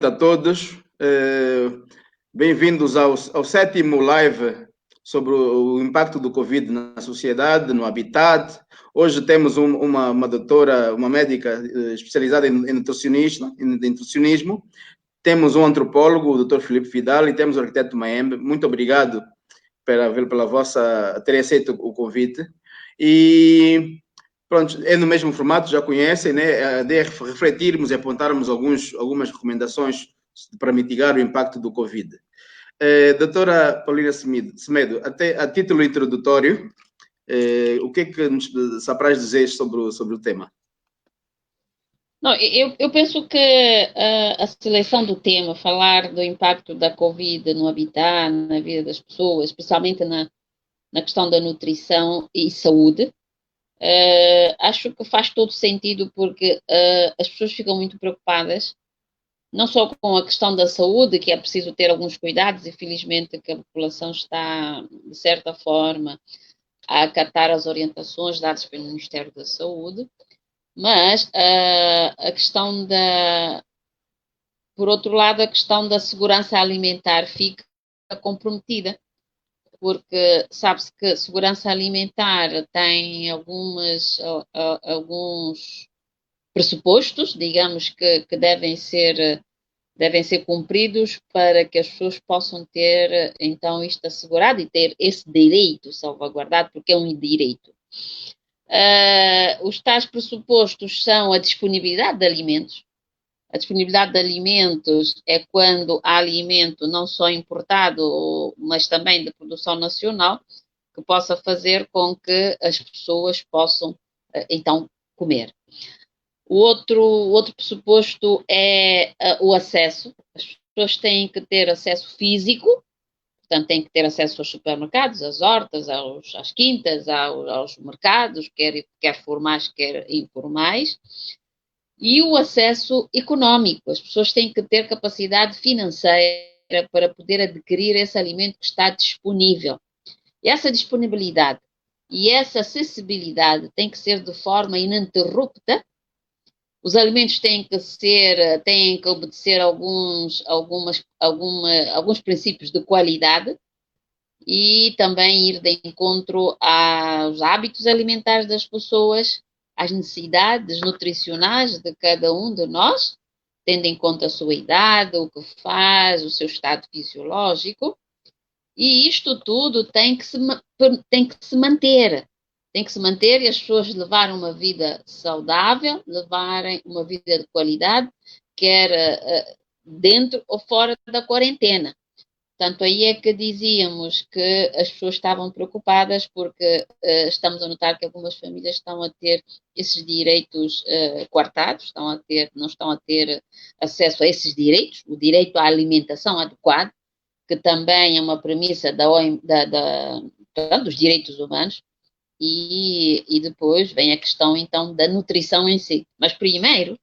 A todos. Bem-vindos ao 7º live sobre o impacto do Covid na sociedade, no habitat. Hoje temos uma doutora, uma médica especializada em nutricionismo. Temos um antropólogo, o Dr. Filipe Vidal, e temos o arquiteto Maembe. Muito obrigado pela vossa ter aceito o convite. E pronto, é no mesmo formato, já conhecem, né? A ideia é refletirmos e apontarmos algumas recomendações para mitigar o impacto do Covid. Doutora Paulina Semedo, até a título introdutório, o que é que nos apraz dizer sobre o tema? Não, eu penso que a seleção do tema, falar do impacto da Covid no habitat, na vida das pessoas, especialmente na questão da nutrição e saúde, acho que faz todo sentido porque as pessoas ficam muito preocupadas, não só com a questão da saúde, que é preciso ter alguns cuidados, e felizmente que a população está, de certa forma, a acatar as orientações dadas pelo Ministério da Saúde, mas a questão por outro lado, a questão da segurança alimentar fica comprometida, porque sabe-se que segurança alimentar tem alguns pressupostos, digamos, que devem ser cumpridos para que as pessoas possam ter, então, isto assegurado e ter esse direito salvaguardado, porque é um direito. Os tais pressupostos são a disponibilidade de alimentos. A disponibilidade de alimentos é quando há alimento não só importado, mas também de produção nacional, que possa fazer com que as pessoas possam, então, comer. O outro pressuposto é o acesso. As pessoas têm que ter acesso físico, portanto, têm que ter acesso aos supermercados, às hortas, às quintas, aos mercados, quer formais, quer informais. E o acesso econômico. As pessoas têm que ter capacidade financeira para poder adquirir esse alimento que está disponível. E essa disponibilidade e essa acessibilidade tem que ser de forma ininterrupta. Os alimentos têm que obedecer alguns princípios de qualidade e também ir de encontro aos hábitos alimentares das pessoas, às necessidades nutricionais de cada um de nós, tendo em conta a sua idade, o que faz, o seu estado fisiológico. E isto tudo tem que se manter. Tem que se manter e as pessoas levarem uma vida saudável, levarem uma vida de qualidade, quer dentro ou fora da quarentena. Portanto, aí é que dizíamos que as pessoas estavam preocupadas porque estamos a notar que algumas famílias estão a ter esses direitos coartados, não estão a ter acesso a esses direitos, o direito à alimentação adequada, que também é uma premissa dos direitos humanos, e depois vem a questão, então, da nutrição em si. Mas primeiro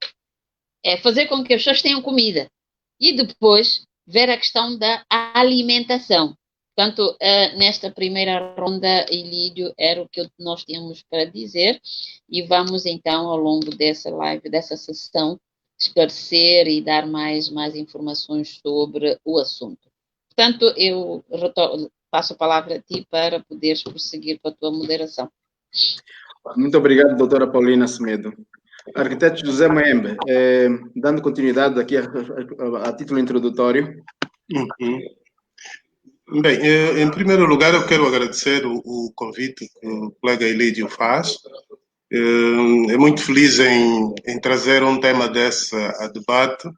é fazer com que as pessoas tenham comida e depois ver a questão da alimentação. Portanto, nesta primeira ronda, Ilídio, era o que nós tínhamos para dizer e vamos, então, ao longo dessa live, dessa sessão, esclarecer e dar mais informações sobre o assunto. Portanto, eu passo a palavra a ti para poderes prosseguir com a tua moderação. Muito obrigado, doutora Paulina Semedo. Arquiteto José Maembe, dando continuidade aqui a título introdutório. Bem, em primeiro lugar, eu quero agradecer o convite que o colega Ilídio faz. É muito feliz em trazer um tema desse a debate.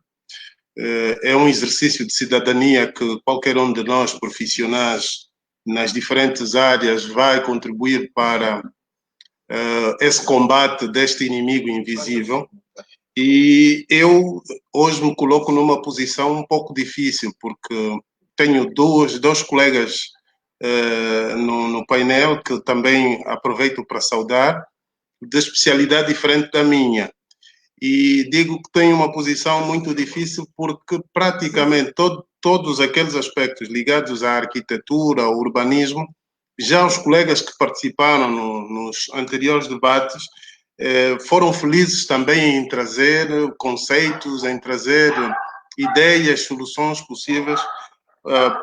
É um exercício de cidadania que qualquer um de nós, profissionais, nas diferentes áreas, vai contribuir para esse combate deste inimigo invisível. E eu hoje me coloco numa posição um pouco difícil, porque tenho dois colegas no painel que também aproveito para saudar, de especialidade diferente da minha. E digo que tenho uma posição muito difícil porque praticamente todos aqueles aspectos ligados à arquitetura, ao urbanismo, já os colegas que participaram nos anteriores debates foram felizes também em trazer conceitos, em trazer ideias, soluções possíveis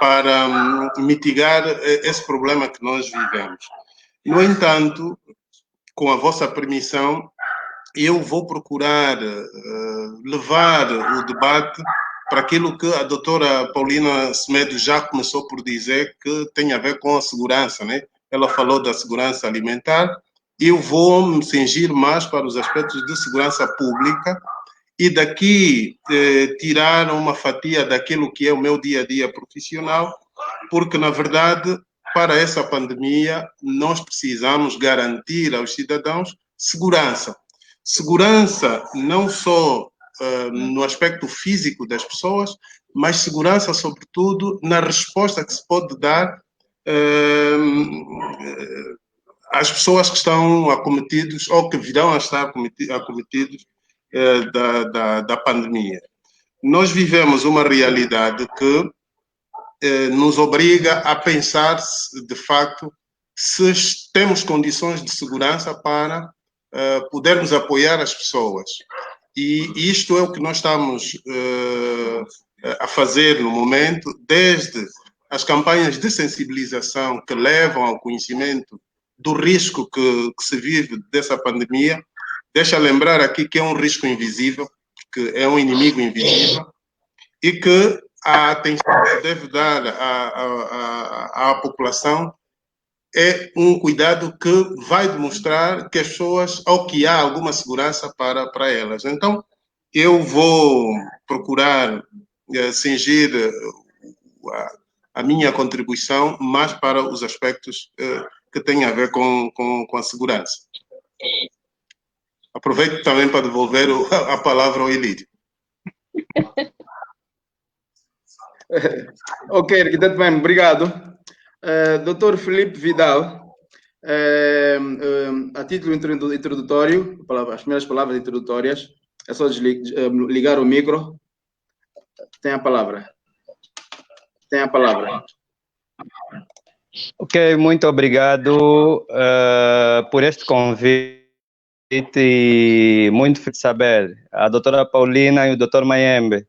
para mitigar esse problema que nós vivemos. No entanto, com a vossa permissão, eu vou procurar levar o debate para aquilo que a doutora Paulina Semedo já começou por dizer, que tem a ver com a segurança, né? Ela falou da segurança alimentar. Eu vou me cingir mais para os aspectos de segurança pública e daqui tirar uma fatia daquilo que é o meu dia a dia profissional, porque, na verdade, para essa pandemia, nós precisamos garantir aos cidadãos segurança. Segurança não só no aspecto físico das pessoas, mas segurança, sobretudo, na resposta que se pode dar às pessoas que estão acometidos ou que virão a estar acometidos da pandemia. Nós vivemos uma realidade que nos obriga a pensar, de facto, se temos condições de segurança para podermos apoiar as pessoas. E isto é o que nós estamos a fazer no momento, desde as campanhas de sensibilização que levam ao conhecimento do risco que se vive dessa pandemia. Deixa lembrar aqui que é um risco invisível, que é um inimigo invisível, e que a atenção que se deve dar à população é um cuidado que vai demonstrar que as pessoas, ou que há alguma segurança para elas. Então, eu vou procurar cingir a minha contribuição mais para os aspectos que têm a ver com a segurança. Aproveito também para devolver a palavra ao Elídio. Ok, arquiteto bem, obrigado. Dr. Felipe Vidal, a título introdutório, as primeiras palavras introdutórias, é só ligar o micro. Tem a palavra. Tem a palavra. Ok, muito obrigado por este convite e muito feliz de saber a doutora Paulina e o doutor Mayembe,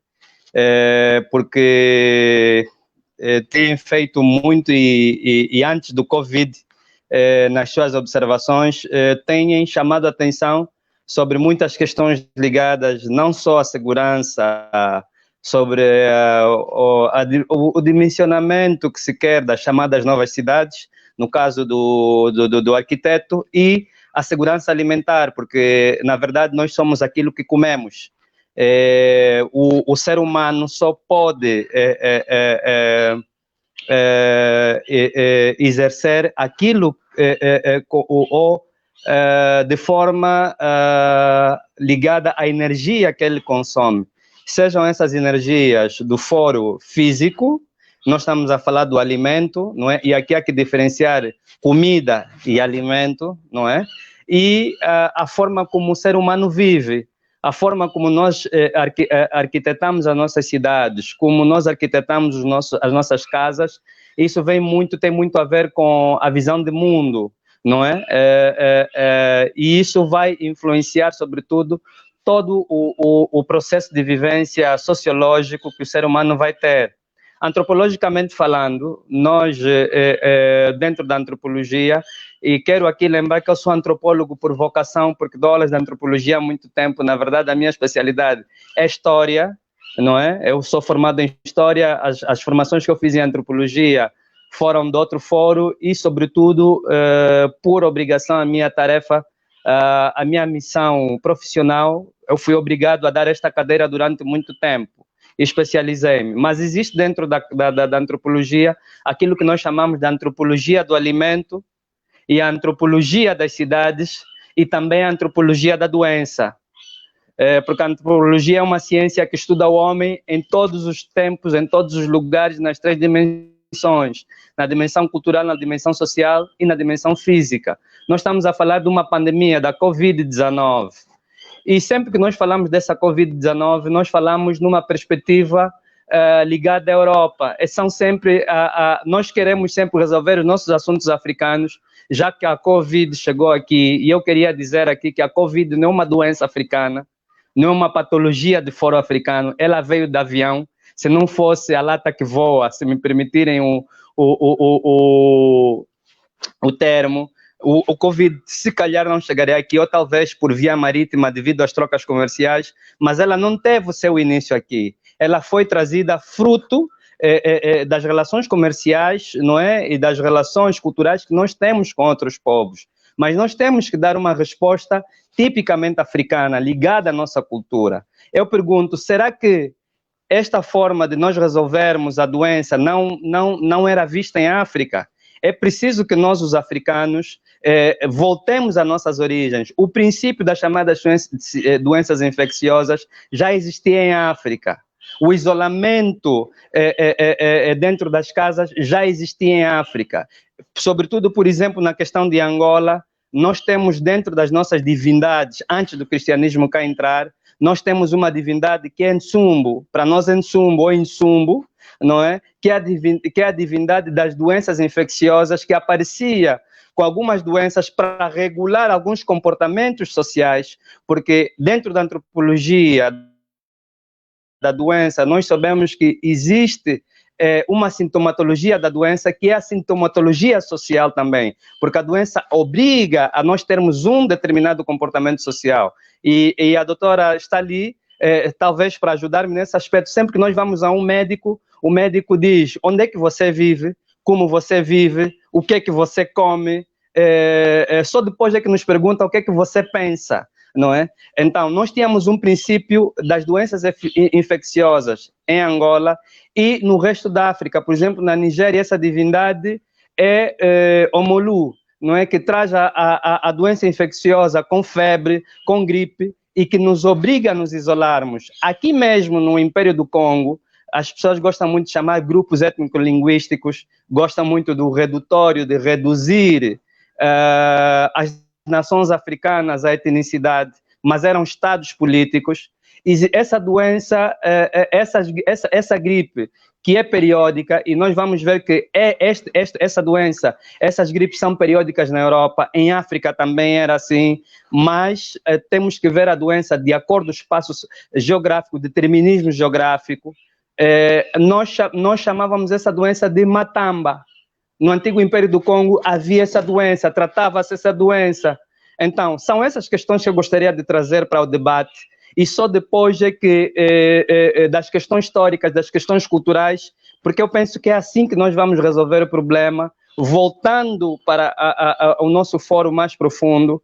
porque têm feito muito e antes do Covid, nas suas observações, têm chamado a atenção sobre muitas questões ligadas não só à segurança, sobre o dimensionamento que se quer das chamadas novas cidades, no caso do arquiteto, e a segurança alimentar, porque, na verdade, nós somos aquilo que comemos. O ser humano só pode exercer aquilo de forma ligada à energia que ele consome. Sejam essas energias do foro físico, nós estamos a falar do alimento, não é? E aqui há que diferenciar comida e alimento, não é? E a forma como o ser humano vive, a forma como nós arquitetamos as nossas cidades, como nós arquitetamos as nossas casas, isso tem muito a ver com a visão de mundo, não é? E isso vai influenciar, sobretudo, todo o processo de vivência sociológico que o ser humano vai ter. Antropologicamente falando, nós, dentro da antropologia, e quero aqui lembrar que eu sou antropólogo por vocação, porque dou aulas de antropologia há muito tempo. Na verdade, a minha especialidade é história, não é? Eu sou formado em história, as formações que eu fiz em antropologia foram de outro foro e, sobretudo, por obrigação, a minha tarefa, a minha missão profissional, eu fui obrigado a dar esta cadeira durante muito tempo, especializei-me. Mas existe dentro da antropologia aquilo que nós chamamos de antropologia do alimento e a antropologia das cidades e também a antropologia da doença. Porque a antropologia é uma ciência que estuda o homem em todos os tempos, em todos os lugares, nas três dimensões, na dimensão cultural, na dimensão social e na dimensão física. Nós estamos a falar de uma pandemia da Covid-19. E sempre que nós falamos dessa Covid-19, nós falamos numa perspectiva ligada à Europa. Nós queremos sempre resolver os nossos assuntos africanos, já que a Covid chegou aqui, e eu queria dizer aqui que a Covid não é uma doença africana. não é uma patologia de foro africano, ela veio de avião. Se não fosse a lata que voa, se me permitirem o termo, o Covid se calhar não chegaria aqui, ou talvez por via marítima devido às trocas comerciais, mas ela não teve o seu início aqui. Ela foi trazida fruto das relações comerciais, não é? E das relações culturais que nós temos com outros povos. Mas nós temos que dar uma resposta tipicamente africana, ligada à nossa cultura. Eu pergunto, será que esta forma de nós resolvermos a doença não era vista em África? É preciso que nós, os africanos, voltemos às nossas origens. O princípio das chamadas doenças infecciosas já existia em África. O isolamento dentro das casas já existia em África. Sobretudo, por exemplo, na questão de Angola, nós temos dentro das nossas divindades, antes do cristianismo cá entrar, nós temos uma divindade que é Nsumbu, para nós é Nsumbu ou Insumbu, não é? Que é a divindade das doenças infecciosas, que aparecia com algumas doenças para regular alguns comportamentos sociais, porque dentro da antropologia da doença, nós sabemos que existe uma sintomatologia da doença que é a sintomatologia social também, porque a doença obriga a nós termos um determinado comportamento social. E a doutora está ali, talvez para ajudar-me nesse aspecto. Sempre que nós vamos a um médico, o médico diz onde é que você vive, como você vive, o que é que você come, só depois é que nos pergunta o que é que você pensa, não é? Então, nós tínhamos um princípio das doenças infecciosas em Angola e no resto da África. Por exemplo, na Nigéria, essa divindade é Omolu, não é? Que traz a doença infecciosa com febre, com gripe, e que nos obriga a nos isolarmos. Aqui mesmo, no Império do Congo, as pessoas gostam muito de chamar grupos étnico-linguísticos, gostam muito do redutório, de reduzir as nações africanas à etnicidade, mas eram estados políticos. E essa doença, essa gripe, que é periódica, e nós vamos ver que essa doença, essas gripes são periódicas na Europa, em África também era assim, mas temos que ver a doença de acordo com o espaço geográfico, determinismo geográfico. Nós chamávamos essa doença de matamba. No antigo Império do Congo havia essa doença, tratava-se essa doença. Então, são essas questões que eu gostaria de trazer para o debate, e só depois é que das questões históricas, das questões culturais, porque eu penso que é assim que nós vamos resolver o problema, voltando para o nosso fórum mais profundo,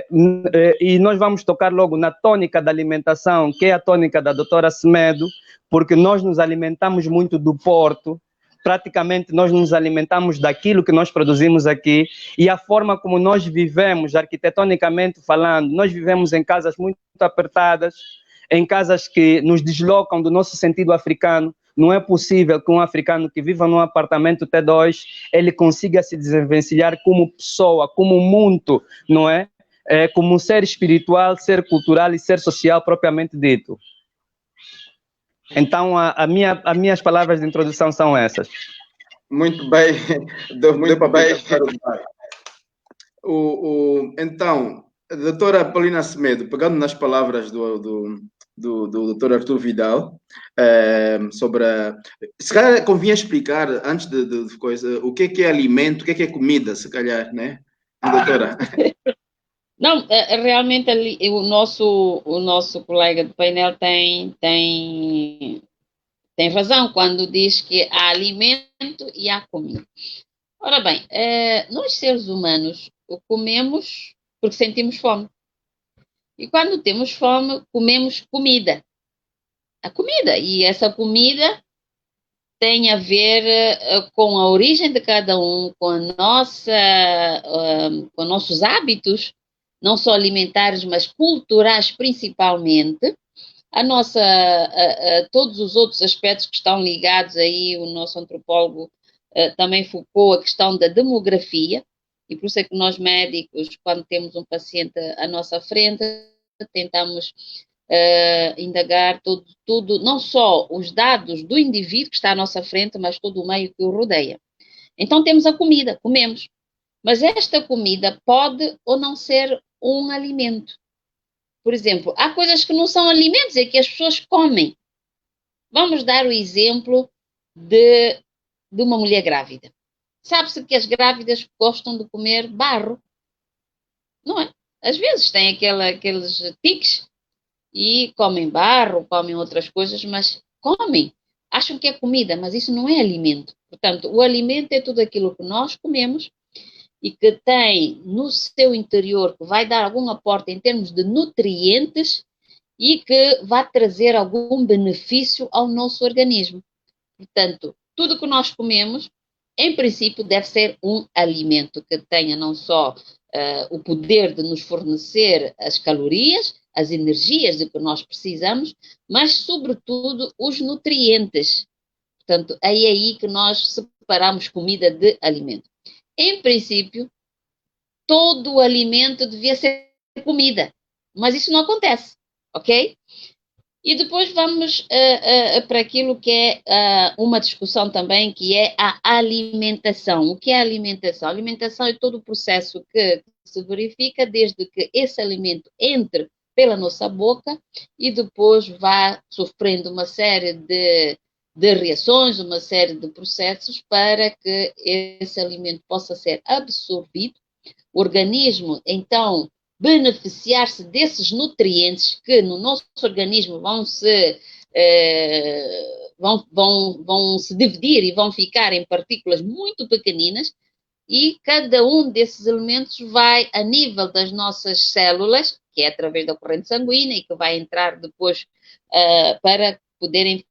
e nós vamos tocar logo na tônica da alimentação, que é a tônica da doutora Semedo, porque nós nos alimentamos muito do porto, praticamente nós nos alimentamos daquilo que nós produzimos aqui, e a forma como nós vivemos, arquitetonicamente falando, nós vivemos em casas muito apertadas, em casas que nos deslocam do nosso sentido africano. Não é possível que um africano que viva num apartamento T2, ele consiga se desvencilhar como pessoa, como mundo, não é? Como um ser espiritual, ser cultural e ser social propriamente dito. Então, as minhas palavras de introdução são essas. Muito bem, deu para bem. Então, a doutora Paulina Semedo, pegando nas palavras do doutor Arthur Vidal, sobre se calhar convinha explicar, antes de coisa, o que é alimento, o que é comida, se calhar, né, doutora? Não, realmente ali, o nosso colega de painel tem razão quando diz que há alimento e há comida. Ora bem, nós seres humanos comemos porque sentimos fome. E quando temos fome, comemos comida. A comida. E essa comida tem a ver com a origem de cada um, com com nossos hábitos, não só alimentares, mas culturais principalmente, todos os outros aspectos que estão ligados aí, o nosso antropólogo também focou a questão da demografia, e por isso é que nós médicos, quando temos um paciente à nossa frente, tentamos indagar tudo, não só os dados do indivíduo que está à nossa frente, mas todo o meio que o rodeia. Então temos a comida, comemos. Mas esta comida pode ou não ser um alimento. por exemplo, há coisas que não são alimentos, é que as pessoas comem. Vamos dar o exemplo de uma mulher grávida. Sabe-se que as grávidas gostam de comer barro, não é? Às vezes têm aqueles tiques e comem barro, comem outras coisas, mas comem. Acham que é comida, mas isso não é alimento. Portanto, o alimento é tudo aquilo que nós comemos e que tem no seu interior, que vai dar algum aporte em termos de nutrientes e que vai trazer algum benefício ao nosso organismo. Portanto, tudo que nós comemos, em princípio, deve ser um alimento que tenha não só o poder de nos fornecer as calorias, as energias de que nós precisamos, mas, sobretudo, os nutrientes. Portanto, é aí que nós separamos comida de alimento. Em princípio, todo o alimento devia ser comida, mas isso não acontece, ok? E depois vamos para aquilo que é uma discussão também, que é a alimentação. O que é alimentação? A alimentação é todo o processo que se verifica desde que esse alimento entre pela nossa boca e depois vá sofrendo uma série de reações, uma série de processos para que esse alimento possa ser absorvido. O organismo, então, beneficiar-se desses nutrientes que no nosso organismo vão se dividir e vão ficar em partículas muito pequeninas, e cada um desses elementos vai a nível das nossas células, que é através da corrente sanguínea e que vai entrar depois para poderem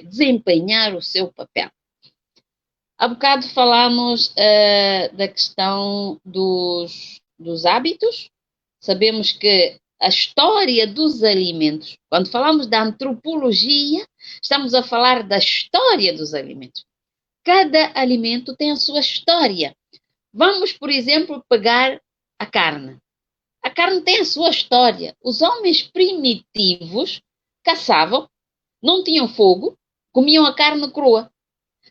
desempenhar o seu papel. Há bocado falámos da questão dos hábitos. Sabemos que a história dos alimentos, quando falamos da antropologia, estamos a falar da história dos alimentos. Cada alimento tem a sua história. Vamos, por exemplo, pegar a carne. A carne tem a sua história. Os homens primitivos caçavam, não tinham fogo, comiam a carne crua.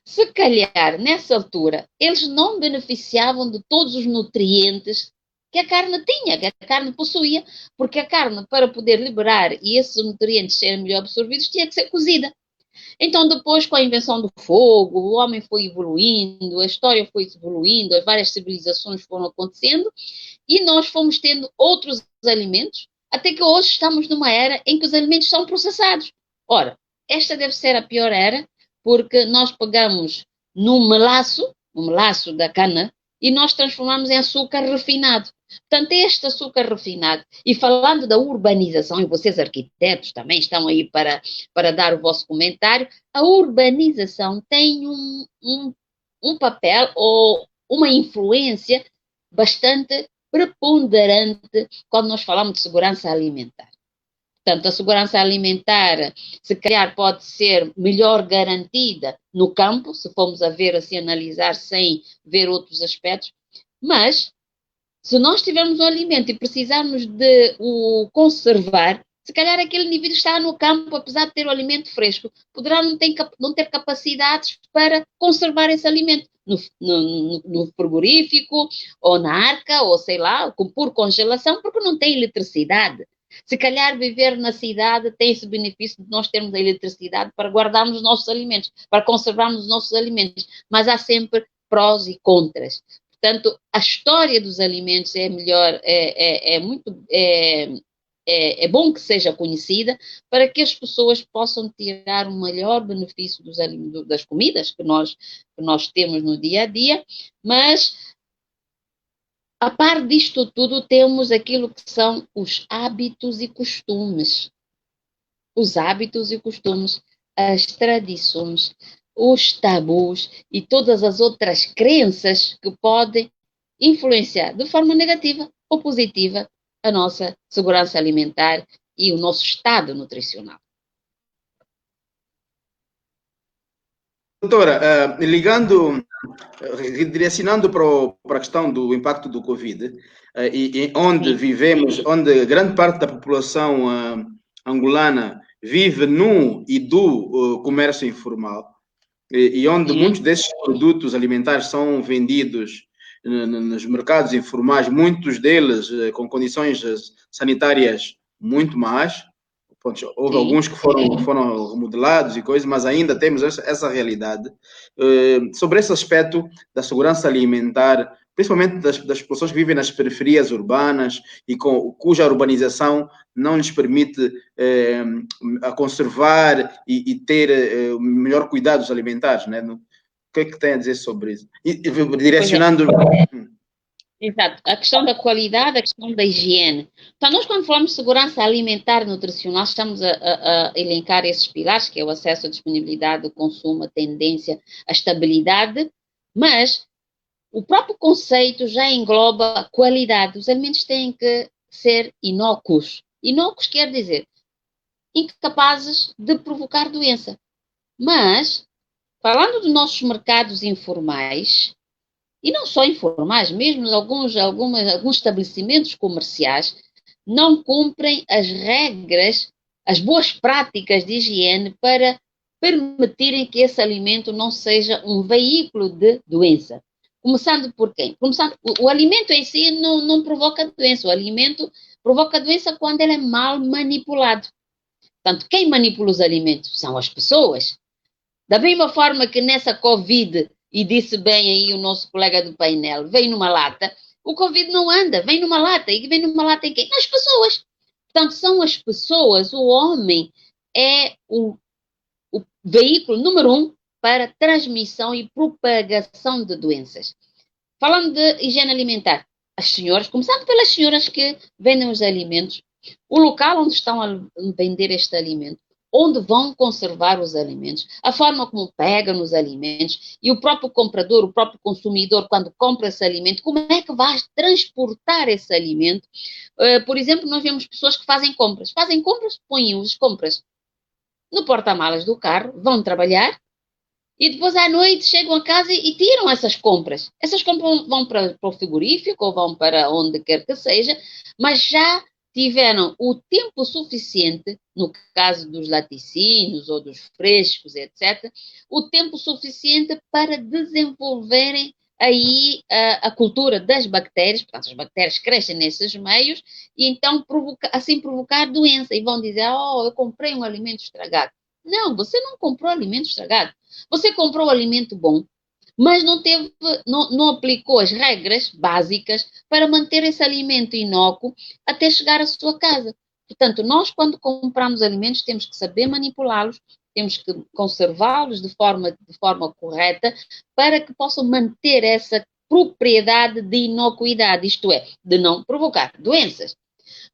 Se calhar, nessa altura, eles não beneficiavam de todos os nutrientes que a carne tinha, que a carne possuía, porque a carne, para poder liberar e esses nutrientes serem melhor absorvidos, tinha que ser cozida. Então, depois, com a invenção do fogo, o homem foi evoluindo, a história foi evoluindo, as várias civilizações foram acontecendo e nós fomos tendo outros alimentos, até que hoje estamos numa era em que os alimentos são processados. Ora, esta deve ser a pior era, porque nós pegamos no melaço da cana, e nós transformamos em açúcar refinado. Portanto, este açúcar refinado, e falando da urbanização, e vocês arquitetos também estão aí para dar o vosso comentário, a urbanização tem um papel ou uma influência bastante preponderante quando nós falamos de segurança alimentar. Portanto, a segurança alimentar, se calhar, pode ser melhor garantida no campo, se formos a ver, assim, analisar sem ver outros aspectos, mas se nós tivermos um alimento e precisarmos de o conservar, se calhar aquele indivíduo está no campo, apesar de ter o alimento fresco, poderá não ter capacidades para conservar esse alimento no frigorífico, ou na arca, ou sei lá, por congelação, porque não tem eletricidade. Se calhar viver na cidade tem esse benefício de nós termos a eletricidade para guardarmos os nossos alimentos, para conservarmos os nossos alimentos, mas há sempre prós e contras. Portanto, a história dos alimentos é melhor, é bom que seja conhecida para que as pessoas possam tirar o melhor benefício das comidas que nós temos no dia a dia, mas a par disto tudo, temos aquilo que são os hábitos e costumes. Os hábitos e costumes, as tradições, os tabus e todas as outras crenças que podem influenciar de forma negativa ou positiva a nossa segurança alimentar e o nosso estado nutricional. Doutora, redirecionando para a questão do impacto do Covid, e onde vivemos, onde grande parte da população angolana vive no e do comércio informal, e onde muitos desses produtos alimentares são vendidos nos mercados informais, muitos deles com condições sanitárias muito mais. Houve alguns que foram remodelados e coisas, mas ainda temos essa realidade. Sobre esse aspecto da segurança alimentar, principalmente das pessoas que vivem nas periferias urbanas e cuja urbanização não lhes permite a conservar e ter melhor cuidados alimentares, né? O que é que tem a dizer sobre isso? Direcionando... Exato. A questão da qualidade, a questão da higiene. Então, nós quando falamos de segurança alimentar e nutricional, estamos a elencar esses pilares, que é o acesso, a disponibilidade, o consumo, a tendência, a estabilidade, mas o próprio conceito já engloba a qualidade. Os alimentos têm que ser inócuos. Inócuos quer dizer incapazes de provocar doença. Mas, falando dos nossos mercados informais, e não só informais, mesmo alguns estabelecimentos comerciais não cumprem as regras, as boas práticas de higiene para permitirem que esse alimento não seja um veículo de doença. Começando por quem? O alimento em si não provoca doença, o alimento provoca doença quando ele é mal manipulado. Portanto, quem manipula os alimentos são as pessoas. Da mesma forma que nessa Covid, e disse bem aí o nosso colega do painel, vem numa lata, o Covid não anda, vem numa lata. E vem numa lata em quem? Nas pessoas. Portanto, são as pessoas, o homem é o veículo número 1 para transmissão e propagação de doenças. Falando de higiene alimentar, as senhoras, começando pelas senhoras que vendem os alimentos, o local onde estão a vender este alimento, onde vão conservar os alimentos, a forma como pegam os alimentos e o próprio comprador, o próprio consumidor, quando compra esse alimento, como é que vai transportar esse alimento. Por exemplo, nós vemos pessoas que fazem compras, põem as compras no porta-malas do carro, vão trabalhar e depois à noite chegam a casa e tiram essas compras. Essas compras vão para o frigorífico ou vão para onde quer que seja, mas já tiveram o tempo suficiente, no caso dos laticínios ou dos frescos, etc., o tempo suficiente para desenvolverem aí a cultura das bactérias, portanto, as bactérias crescem nesses meios e então assim provocar doença e vão dizer, eu comprei um alimento estragado. Não, você não comprou alimento estragado. Você comprou alimento bom, mas não aplicou as regras básicas para manter esse alimento inócuo até chegar à sua casa. Portanto, nós, quando compramos alimentos, temos que saber manipulá-los, temos que conservá-los de forma correta para que possam manter essa propriedade de inocuidade, isto é, de não provocar doenças.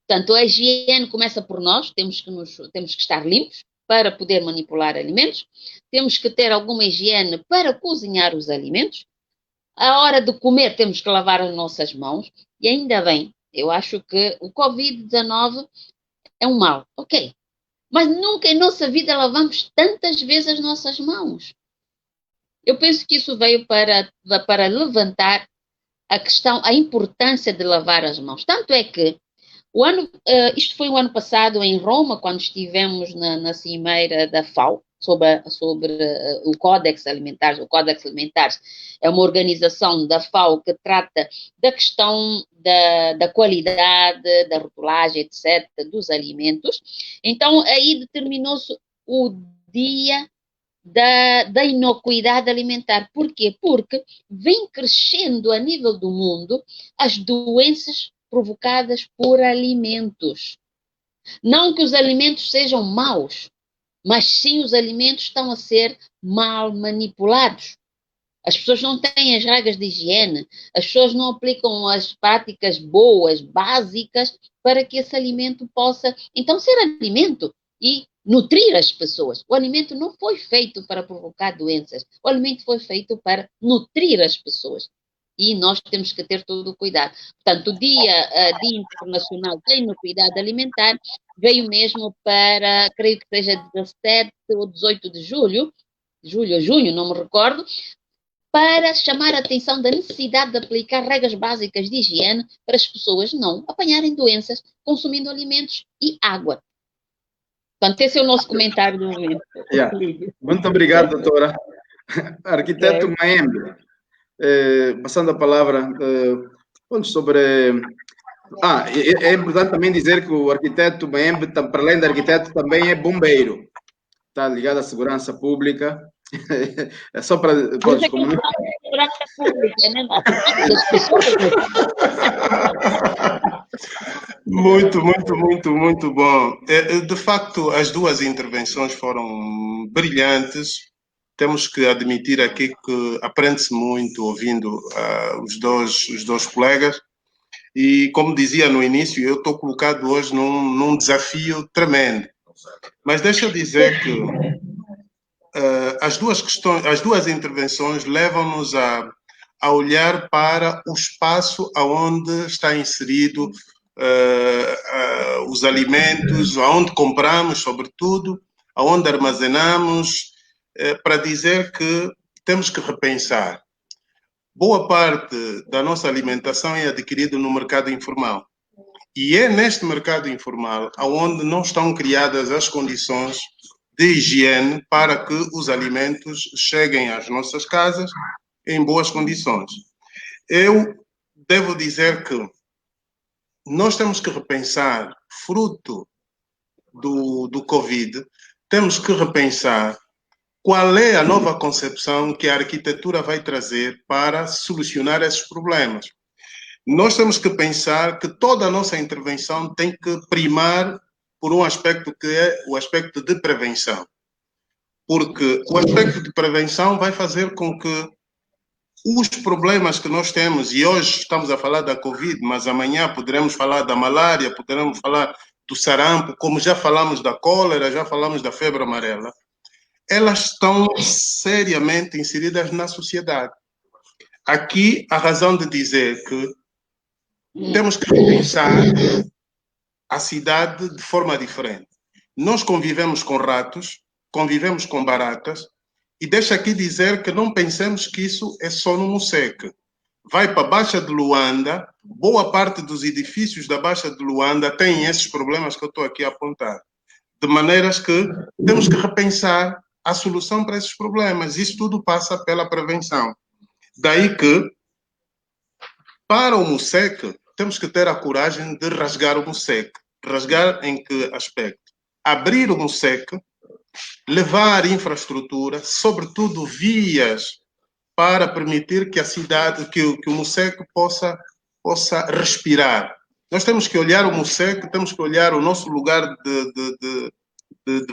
Portanto, a higiene começa por nós, temos que estar limpos para poder manipular alimentos, temos que ter alguma higiene para cozinhar os alimentos, à hora de comer temos que lavar as nossas mãos, e ainda bem, eu acho que o Covid-19 é um mal, ok, mas nunca em nossa vida lavamos tantas vezes as nossas mãos. Eu penso que isso veio para levantar a questão, a importância de lavar as mãos, tanto é que isto foi o ano passado em Roma, quando estivemos na cimeira da FAO, sobre o Códex Alimentares. O Códex Alimentares é uma organização da FAO que trata da questão da qualidade, da rotulagem, etc., dos alimentos. Então, aí determinou-se o dia da inocuidade alimentar. Por quê? Porque vem crescendo a nível do mundo as doenças provocadas por alimentos. Não que os alimentos sejam maus, mas sim os alimentos estão a ser mal manipulados. As pessoas não têm as regras de higiene, as pessoas não aplicam as práticas boas, básicas, para que esse alimento possa, então, ser alimento e nutrir as pessoas. O alimento não foi feito para provocar doenças, o alimento foi feito para nutrir as pessoas. E nós temos que ter todo o cuidado. Portanto, o Dia Internacional da Inocuidade Alimentar veio mesmo para, creio que seja 17 ou 18 de julho ou junho, não me recordo, para chamar a atenção da necessidade de aplicar regras básicas de higiene para as pessoas não apanharem doenças consumindo alimentos e água. Portanto, esse é o nosso comentário do momento. Muito obrigado, doutora. Arquiteto Maembe. Passando a palavra sobre É importante também dizer que o arquiteto Membe, para além de arquiteto, também é bombeiro. Está ligado à segurança pública. É só para... Mas é que é segurança pública, né? Das pessoas. Muito bom. De facto, as duas intervenções foram brilhantes. Temos que admitir aqui que aprende-se muito ouvindo os dois colegas. E, como dizia no início, eu estou colocado hoje num desafio tremendo. Mas deixa eu dizer que as duas intervenções levam-nos a olhar para o espaço onde está inserido os alimentos, aonde compramos, sobretudo, aonde armazenamos, para dizer que temos que repensar. Boa parte da nossa alimentação é adquirida no mercado informal. E é neste mercado informal onde não estão criadas as condições de higiene para que os alimentos cheguem às nossas casas em boas condições. Eu devo dizer que nós temos que repensar, fruto do Covid, temos que repensar qual é a nova concepção que a arquitetura vai trazer para solucionar esses problemas. Nós temos que pensar que toda a nossa intervenção tem que primar por um aspecto que é o aspecto de prevenção. Porque o aspecto de prevenção vai fazer com que os problemas que nós temos, e hoje estamos a falar da Covid, mas amanhã poderemos falar da malária, poderemos falar do sarampo, como já falamos da cólera, já falamos da febre amarela, elas estão seriamente inseridas na sociedade. Aqui, a razão de dizer que temos que pensar a cidade de forma diferente. Nós convivemos com ratos, convivemos com baratas, e deixa aqui dizer que não pensemos que isso é só no Museque. Vai para a Baixa de Luanda, boa parte dos edifícios da Baixa de Luanda têm esses problemas que eu estou aqui a apontar. De maneiras que temos que repensar a solução para esses problemas. Isso tudo passa pela prevenção. Daí que, para o Museque, temos que ter a coragem de rasgar o Museque. Rasgar em que aspecto? Abrir o Museque, levar infraestrutura, sobretudo vias, para permitir que a cidade, que o Museque possa respirar. Nós temos que olhar o Museque, temos que olhar o nosso lugar de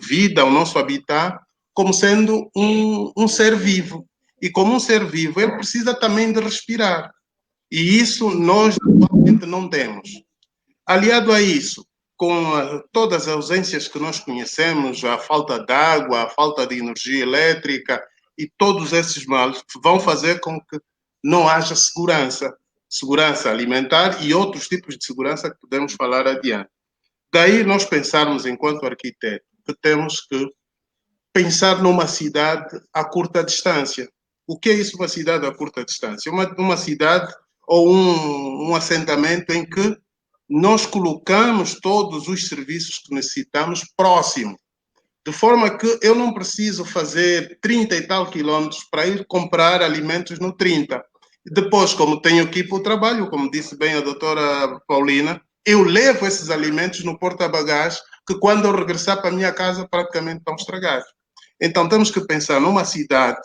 vida, o nosso habitat, como sendo um ser vivo. E como um ser vivo, ele precisa também de respirar. E isso nós, atualmente, não temos. Aliado a isso, com todas as ausências que nós conhecemos, a falta de água, a falta de energia elétrica e todos esses males vão fazer com que não haja segurança alimentar e outros tipos de segurança que podemos falar adiante. Daí nós pensarmos, enquanto arquiteto, que temos que pensar numa cidade a curta distância. O que é isso, uma cidade a curta distância? Uma cidade ou um assentamento em que nós colocamos todos os serviços que necessitamos próximo, de forma que eu não preciso fazer 30 e tal quilômetros para ir comprar alimentos no 30. Depois, como tenho que ir para o trabalho, como disse bem a doutora Paulina, eu levo esses alimentos no porta-bagagens que quando eu regressar para a minha casa praticamente estão estragados. Então temos que pensar numa cidade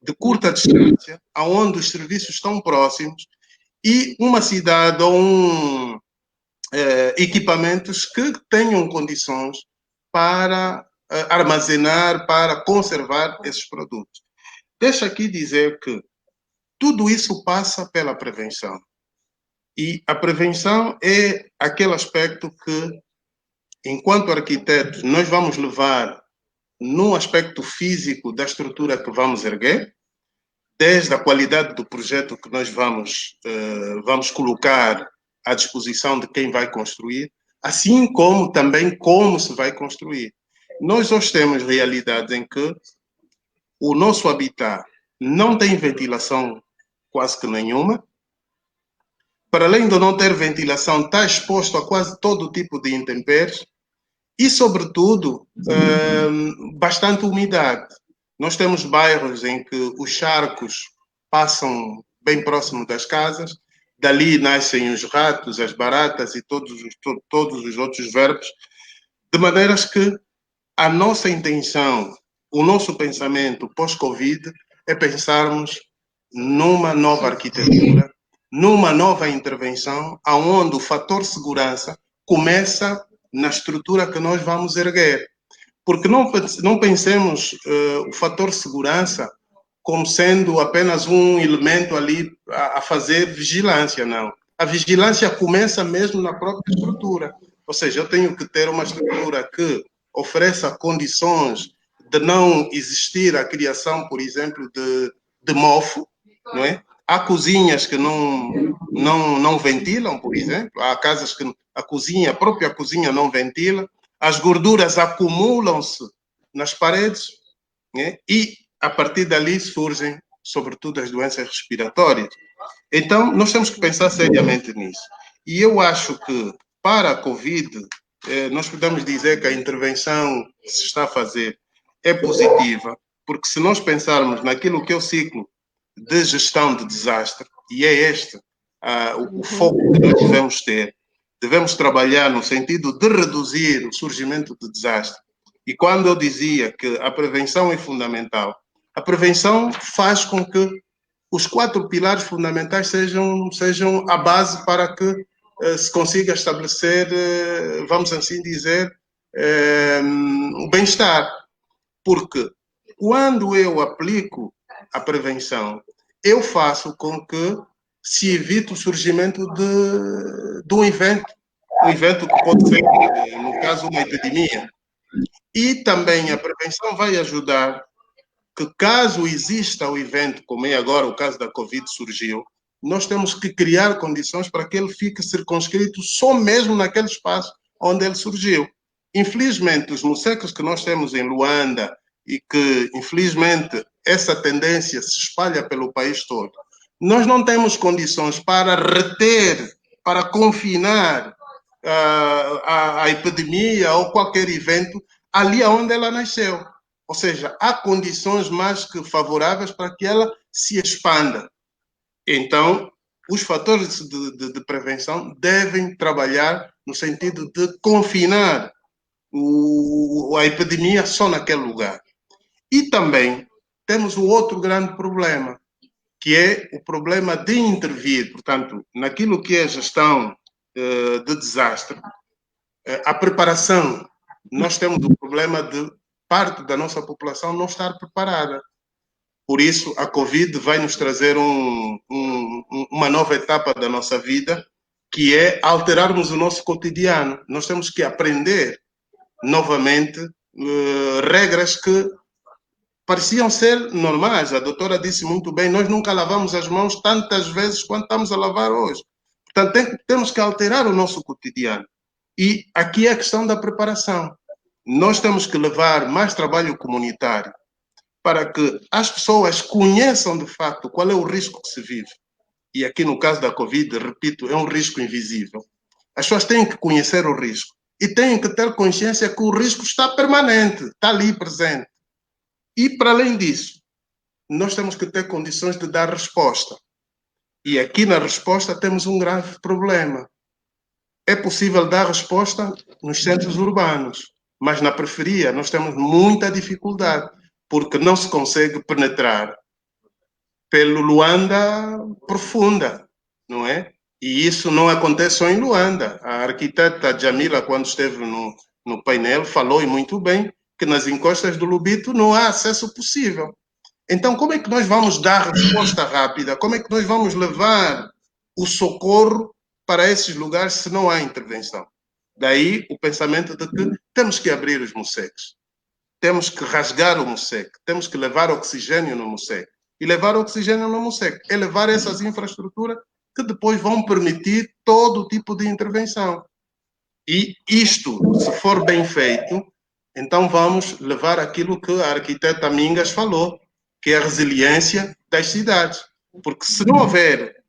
de curta distância, onde os serviços estão próximos, e uma cidade ou equipamentos que tenham condições para armazenar, para conservar esses produtos. Deixa aqui dizer que tudo isso passa pela prevenção. E a prevenção é aquele aspecto que, enquanto arquitetos, nós vamos levar no aspecto físico da estrutura que vamos erguer, desde a qualidade do projeto que nós vamos colocar à disposição de quem vai construir, assim como também como se vai construir. Nós hoje temos realidades em que o nosso habitat não tem ventilação quase que nenhuma. Para além de não ter ventilação, está exposto a quase todo tipo de intempéries e, sobretudo, bastante umidade. Nós temos bairros em que os charcos passam bem próximo das casas dali nascem os ratos, as baratas e todos os outros verbos, de maneiras que a nossa intenção, o nosso pensamento pós-Covid é pensarmos numa nova arquitetura, numa nova intervenção, onde o fator segurança começa na estrutura que nós vamos erguer. Porque não pensemos o fator segurança como sendo apenas um elemento ali a fazer vigilância, não. A vigilância começa mesmo na própria estrutura. Ou seja, eu tenho que ter uma estrutura que ofereça condições de não existir a criação, por exemplo, de mofo, não é? Há cozinhas que não ventilam, por exemplo. Há casas que a própria cozinha não ventila. As gorduras acumulam-se nas paredes, né? E a partir dali surgem, sobretudo, as doenças respiratórias. Então, nós temos que pensar seriamente nisso. E eu acho que, para a Covid, nós podemos dizer que a intervenção que se está a fazer é positiva, porque se nós pensarmos naquilo que é o ciclo de gestão de desastre, e é este o foco que nós devemos trabalhar no sentido de reduzir o surgimento de desastre. E quando eu dizia que a prevenção é fundamental, a prevenção faz com que os 4 pilares fundamentais sejam a base para que se consiga estabelecer, vamos assim dizer, o bem-estar. Porque quando eu aplico a prevenção, eu faço com que se evite o surgimento de um evento que pode ser, no caso, uma epidemia. E também a prevenção vai ajudar que, caso exista o evento, como é agora o caso da Covid surgiu, nós temos que criar condições para que ele fique circunscrito só mesmo naquele espaço onde ele surgiu. Infelizmente, os mocecos que nós temos em Luanda e que, infelizmente, essa tendência se espalha pelo país todo, nós não temos condições para reter, para confinar a epidemia ou qualquer evento ali onde ela nasceu. Ou seja, há condições mais que favoráveis para que ela se expanda. Então, os fatores de prevenção devem trabalhar no sentido de confinar a epidemia só naquele lugar. E também temos um outro grande problema, que é o problema de intervir, portanto, naquilo que é a gestão de desastre, a preparação. Nós temos o problema de parte da nossa população não estar preparada. Por isso, a Covid vai nos trazer uma nova etapa da nossa vida, que é alterarmos o nosso cotidiano. Nós temos que aprender novamente regras que pareciam ser normais. A doutora disse muito bem, nós nunca lavamos as mãos tantas vezes quanto estamos a lavar hoje. Portanto, temos que alterar o nosso cotidiano. E aqui é a questão da preparação. Nós temos que levar mais trabalho comunitário para que as pessoas conheçam de facto qual é o risco que se vive. E aqui no caso da Covid, repito, é um risco invisível. As pessoas têm que conhecer o risco e têm que ter consciência que o risco está permanente, está ali presente. E para além disso, nós temos que ter condições de dar resposta. E aqui na resposta temos um grave problema. É possível dar resposta nos centros urbanos, mas na periferia nós temos muita dificuldade, porque não se consegue penetrar pelo Luanda profunda, não é? E isso não acontece só em Luanda. A arquiteta Jamila, quando esteve no painel, falou, e muito bem, que nas encostas do Lubito não há acesso possível. Então, como é que nós vamos dar resposta rápida? Como é que nós vamos levar o socorro para esses lugares se não há intervenção? Daí o pensamento de que temos que abrir os moceques. Temos que rasgar o moceque. Temos que levar oxigênio no moceque. E levar oxigênio no moceque é levar essas infraestruturas que depois vão permitir todo tipo de intervenção. E isto, se for bem feito, então vamos levar aquilo que a arquiteta Mingas falou, que é a resiliência das cidades. Porque se não houver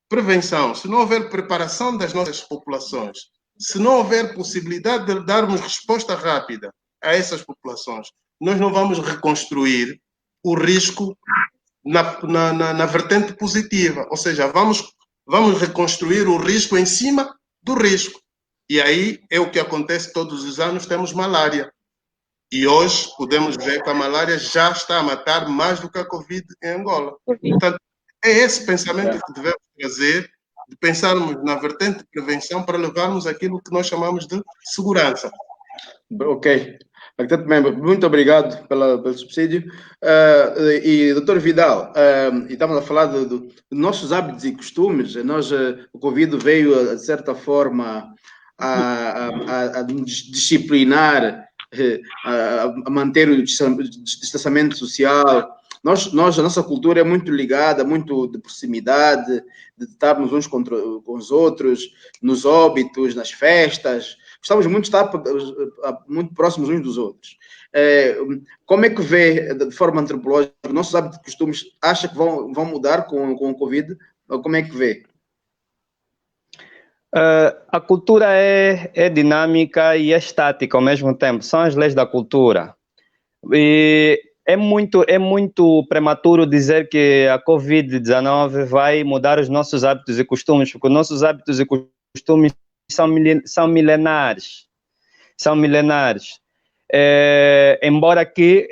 prevenção, se não houver preparação das nossas populações, se não houver possibilidade de darmos resposta rápida a essas populações, nós não vamos reconstruir o risco na vertente positiva. Ou seja, vamos vamos reconstruir o risco em cima do risco. E aí é o que acontece todos os anos, temos malária. E hoje podemos ver que a malária já está a matar mais do que a Covid em Angola. Portanto, é esse pensamento que devemos trazer, de pensarmos na vertente de prevenção para levarmos aquilo que nós chamamos de segurança. Ok. Muito obrigado pelo subsídio. E, doutor Vidal, estamos a falar de nossos hábitos e costumes. O Covid veio, de certa forma, a disciplinar, a manter o distanciamento social. A nossa cultura é muito ligada, muito de proximidade, de estarmos uns com os outros, nos óbitos, nas festas. Gostamos muito de estar muito próximos uns dos outros. Como é que vê, de forma antropológica, nossos hábitos e costumes, acha que vão mudar com o Covid? Como é que vê? A cultura é dinâmica e é estática ao mesmo tempo. São as leis da cultura. E é muito prematuro dizer que a Covid-19 vai mudar os nossos hábitos e costumes, porque os nossos hábitos e costumes são milenares. São milenares. Embora que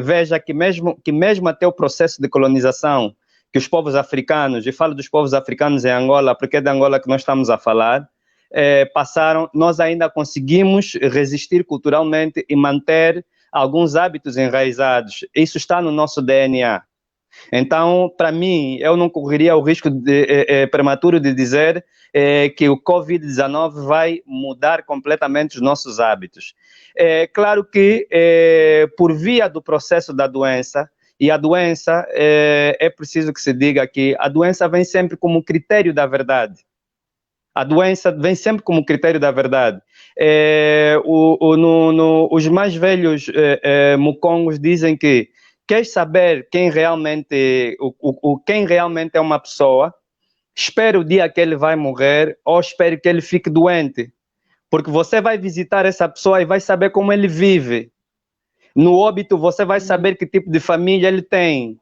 veja que mesmo até o processo de colonização que os povos africanos, e falo dos povos africanos em Angola, porque é de Angola que nós estamos a falar, passaram, nós ainda conseguimos resistir culturalmente e manter alguns hábitos enraizados. Isso está no nosso DNA. Então, para mim, eu não correria o risco prematuro de dizer que o Covid-19 vai mudar completamente os nossos hábitos. Claro que, por via do processo da doença, e a doença, é preciso que se diga que a doença vem sempre como critério da verdade. A doença vem sempre como critério da verdade. Os mais velhos mukongos dizem que quer saber quem realmente é uma pessoa, espere o dia que ele vai morrer ou espere que ele fique doente. Porque você vai visitar essa pessoa e vai saber como ele vive. No óbito, você vai saber que tipo de família ele tem.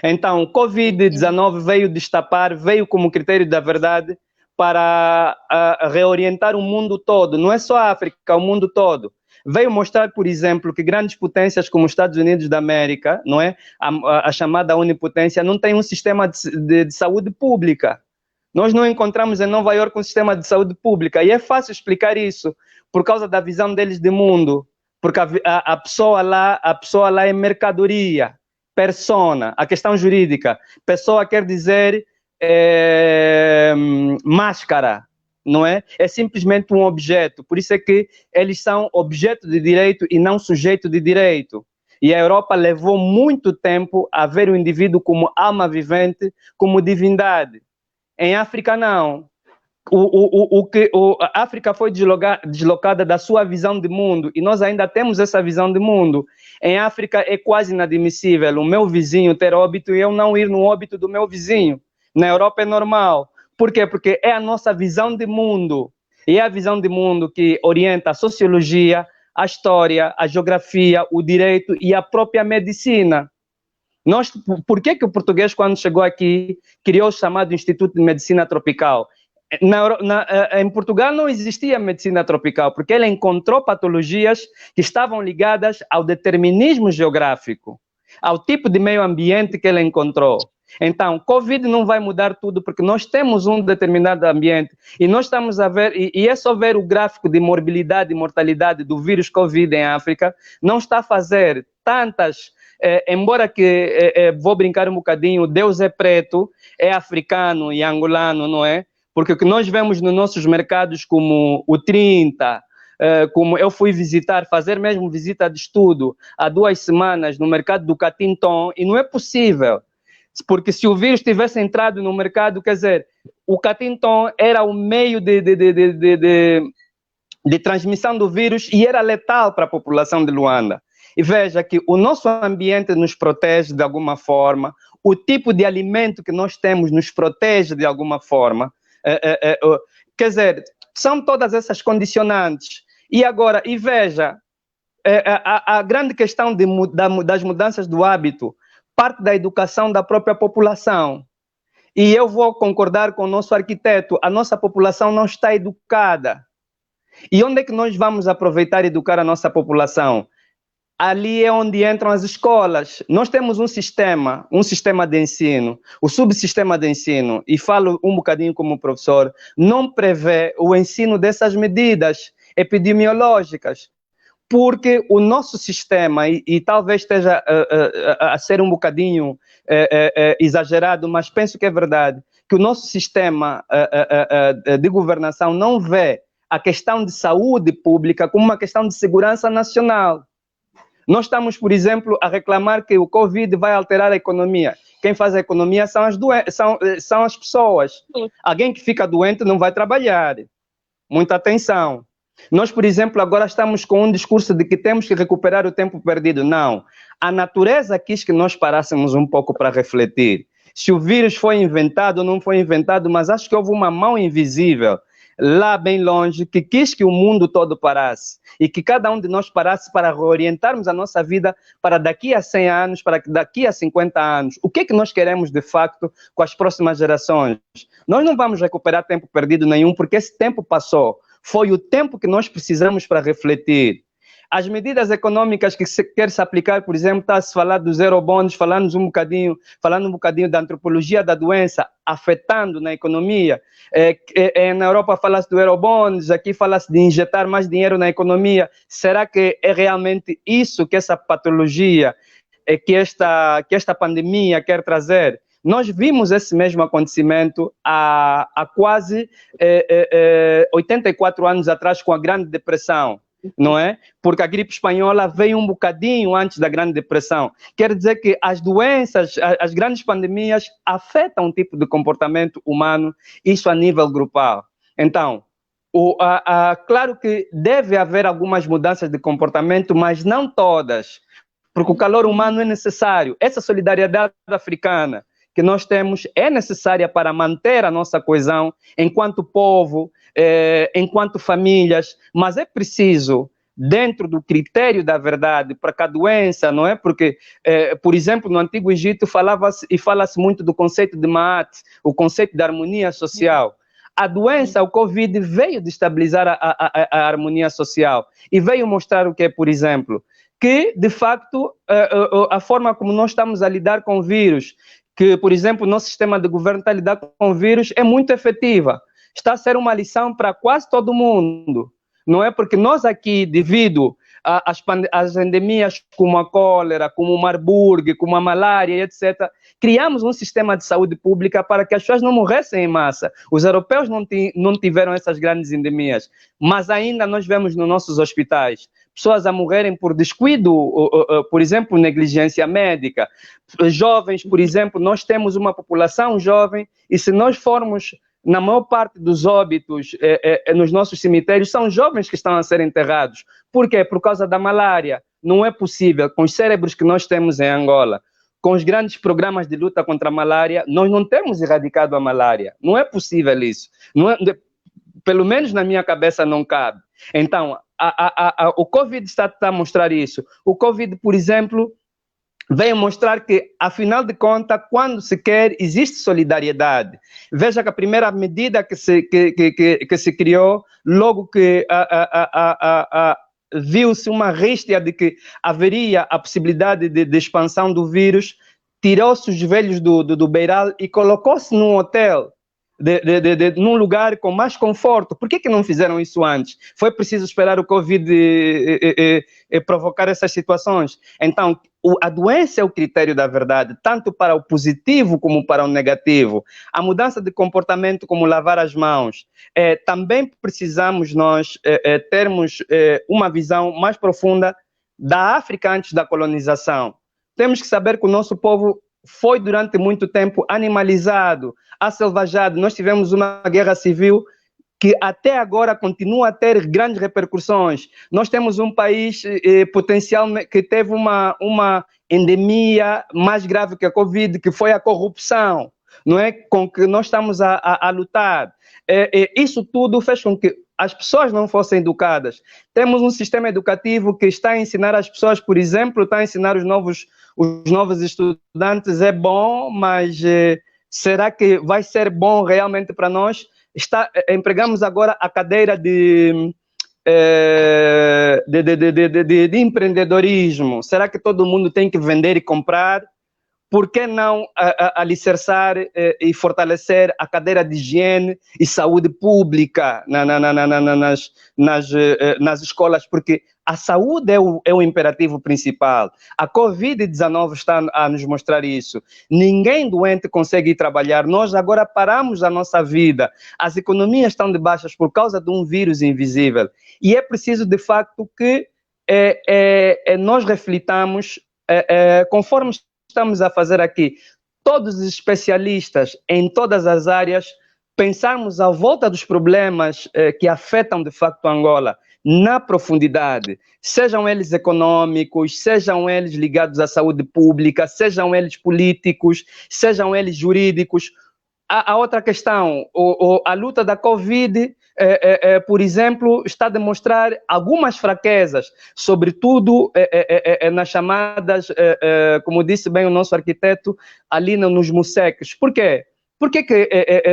Então, o Covid-19 veio como critério da verdade para reorientar o mundo todo. Não é só a África, o mundo todo. Veio mostrar, por exemplo, que grandes potências como os Estados Unidos da América, não é? A chamada onipotência, não tem um sistema de saúde pública. Nós não encontramos em Nova Iorque um sistema de saúde pública. E é fácil explicar isso por causa da visão deles de mundo. Porque a pessoa lá é mercadoria, persona, a questão jurídica. Pessoa quer dizer máscara, não é? É simplesmente um objeto. Por isso é que eles são objeto de direito e não sujeito de direito. E a Europa levou muito tempo a ver o indivíduo como alma vivente, como divindade. Em África, não. A África foi deslocada da sua visão de mundo e nós ainda temos essa visão de mundo. Em África é quase inadmissível o meu vizinho ter óbito e eu não ir no óbito do meu vizinho. Na Europa é normal. Por quê? Porque é a nossa visão de mundo. E é a visão de mundo que orienta a sociologia, a história, a geografia, o direito e a própria medicina. Por que o português, quando chegou aqui, criou o chamado Instituto de Medicina Tropical? Em Portugal não existia medicina tropical, porque ele encontrou patologias que estavam ligadas ao determinismo geográfico, ao tipo de meio ambiente que ele encontrou. Então, Covid não vai mudar tudo, porque nós temos um determinado ambiente, e nós estamos a ver, e é só ver o gráfico de morbilidade e mortalidade do vírus Covid em África, não está a fazer tantas... embora que, vou brincar um bocadinho, Deus é preto, é africano e angolano, não é? Porque o que nós vemos nos nossos mercados como o 30, como eu fui fazer mesmo visita de estudo há 2 semanas no mercado do Catinton, e não é possível, porque se o vírus tivesse entrado no mercado, quer dizer, o Catinton era o meio de transmissão do vírus e era letal para a população de Luanda. E veja que o nosso ambiente nos protege de alguma forma, o tipo de alimento que nós temos nos protege de alguma forma. Quer dizer, são todas essas condicionantes. E agora, e veja, a grande questão das mudanças do hábito parte da educação da própria população. E eu vou concordar com o nosso arquiteto, a nossa população não está educada. E onde é que nós vamos aproveitar e educar a nossa população? Ali é onde entram as escolas. Nós temos um sistema de ensino, o subsistema de ensino, e falo um bocadinho como professor, não prevê o ensino dessas medidas epidemiológicas, porque o nosso sistema, e talvez esteja a ser um bocadinho exagerado, mas penso que é verdade, que o nosso sistema de governação não vê a questão de saúde pública como uma questão de segurança nacional. Nós estamos, por exemplo, a reclamar que o Covid vai alterar a economia. Quem faz a economia são as pessoas. Alguém que fica doente não vai trabalhar. Muita atenção. Nós, por exemplo, agora estamos com um discurso de que temos que recuperar o tempo perdido. Não. A natureza quis que nós parássemos um pouco para refletir. Se o vírus foi inventado ou não foi inventado, mas acho que houve uma mão invisível lá bem longe, que quis que o mundo todo parasse e que cada um de nós parasse para reorientarmos a nossa vida para daqui a 100 anos, para daqui a 50 anos. O que é que nós queremos de facto com as próximas gerações? Nós não vamos recuperar tempo perdido nenhum, porque esse tempo passou. Foi o tempo que nós precisamos para refletir. As medidas econômicas que se quer se aplicar, por exemplo, está a se falar dos eurobonds, falando um bocadinho da antropologia da doença, afetando na economia. Na Europa fala-se do eurobonds, aqui fala-se de injetar mais dinheiro na economia. Será que é realmente isso que essa patologia, que esta pandemia quer trazer? Nós vimos esse mesmo acontecimento há quase 84 anos atrás, com a Grande Depressão. Não é? Porque a gripe espanhola veio um bocadinho antes da Grande Depressão. Quer dizer que as doenças, as grandes pandemias afetam um tipo de comportamento humano, isso a nível grupal. Então, claro que deve haver algumas mudanças de comportamento, mas não todas, porque o calor humano é necessário. Essa solidariedade africana que nós temos é necessária para manter a nossa coesão enquanto povo, enquanto famílias, mas é preciso, dentro do critério da verdade, para que a doença, não é? Porque, por exemplo, no Antigo Egito fala-se muito do conceito de Ma'at, o conceito de harmonia social. A doença, o Covid, veio destabilizar a harmonia social e veio mostrar o que é, por exemplo, que, de facto, a forma como nós estamos a lidar com o vírus, que, por exemplo, o nosso sistema de governo está a lidar com o vírus, é muito efetiva. Está a ser uma lição para quase todo mundo, não é? Porque nós aqui, devido às endemias como a cólera, como o Marburg, como a malária, etc., criamos um sistema de saúde pública para que as pessoas não morressem em massa. Os europeus não tiveram essas grandes endemias, mas ainda nós vemos nos nossos hospitais pessoas a morrerem por descuido, por exemplo, negligência médica. Jovens, por exemplo, nós temos uma população jovem e se nós formos, na maior parte dos óbitos nos nossos cemitérios, são jovens que estão a ser enterrados. Por quê? Por causa da malária. Não é possível, com os cérebros que nós temos em Angola, com os grandes programas de luta contra a malária, nós não temos erradicado a malária. Não é possível isso. Pelo menos na minha cabeça não cabe. Então, o Covid está a mostrar isso. O Covid, por exemplo, veio mostrar que, afinal de contas, quando se quer, existe solidariedade. Veja que a primeira medida que se criou, logo que viu-se uma ristia de que haveria a possibilidade de expansão do vírus, tirou-se os velhos do beiral e colocou-se num hotel, num lugar com mais conforto. Por que não fizeram isso antes? Foi preciso esperar o Covid provocar essas situações. Então, a doença é o critério da verdade, tanto para o positivo como para o negativo. A mudança de comportamento, como lavar as mãos, também precisamos nós termos uma visão mais profunda da África antes da colonização. Temos que saber que o nosso povo foi durante muito tempo animalizado, aselvajado. Nós tivemos uma guerra civil que até agora continua a ter grandes repercussões. Nós temos um país potencial que teve uma endemia mais grave que a Covid, que foi a corrupção, não é? Com que nós estamos a lutar. Isso tudo fez com que as pessoas não fossem educadas. Temos um sistema educativo que está a ensinar as pessoas, por exemplo, está a ensinar os novos estudantes, é bom, mas Será que vai ser bom realmente para nós? Empregamos agora a cadeira de empreendedorismo. Será que todo mundo tem que vender e comprar? Por que não alicerçar e fortalecer a cadeira de higiene e saúde pública nas escolas? Porque a saúde é o imperativo principal. A Covid-19 está a nos mostrar isso. Ninguém doente consegue ir trabalhar. Nós agora paramos a nossa vida. As economias estão de baixas por causa de um vírus invisível. E é preciso, de facto, que nós reflitamos conforme estamos a fazer aqui, todos os especialistas em todas as áreas, pensarmos à volta dos problemas que afetam de facto Angola, na profundidade, sejam eles econômicos, sejam eles ligados à saúde pública, sejam eles políticos, sejam eles jurídicos. A outra questão, a luta da Covid, por exemplo, está a demonstrar algumas fraquezas, sobretudo nas chamadas, como disse bem o nosso arquiteto, ali nos museques. Por quê? Por que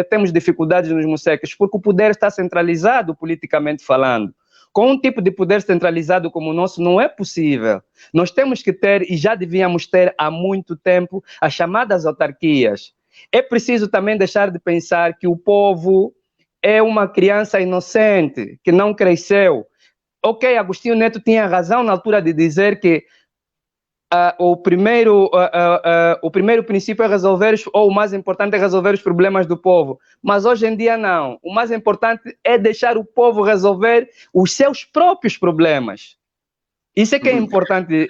temos dificuldades nos museques? Porque o poder está centralizado politicamente falando. Com um tipo de poder centralizado como o nosso, não é possível. Nós temos que ter, e já devíamos ter há muito tempo, as chamadas autarquias. É preciso também deixar de pensar que o povo é uma criança inocente, que não cresceu. Ok, Agostinho Neto tinha razão na altura de dizer que o primeiro princípio é resolver, ou o mais importante é resolver os problemas do povo. Mas hoje em dia não. O mais importante é deixar o povo resolver os seus próprios problemas. Isso é que é importante,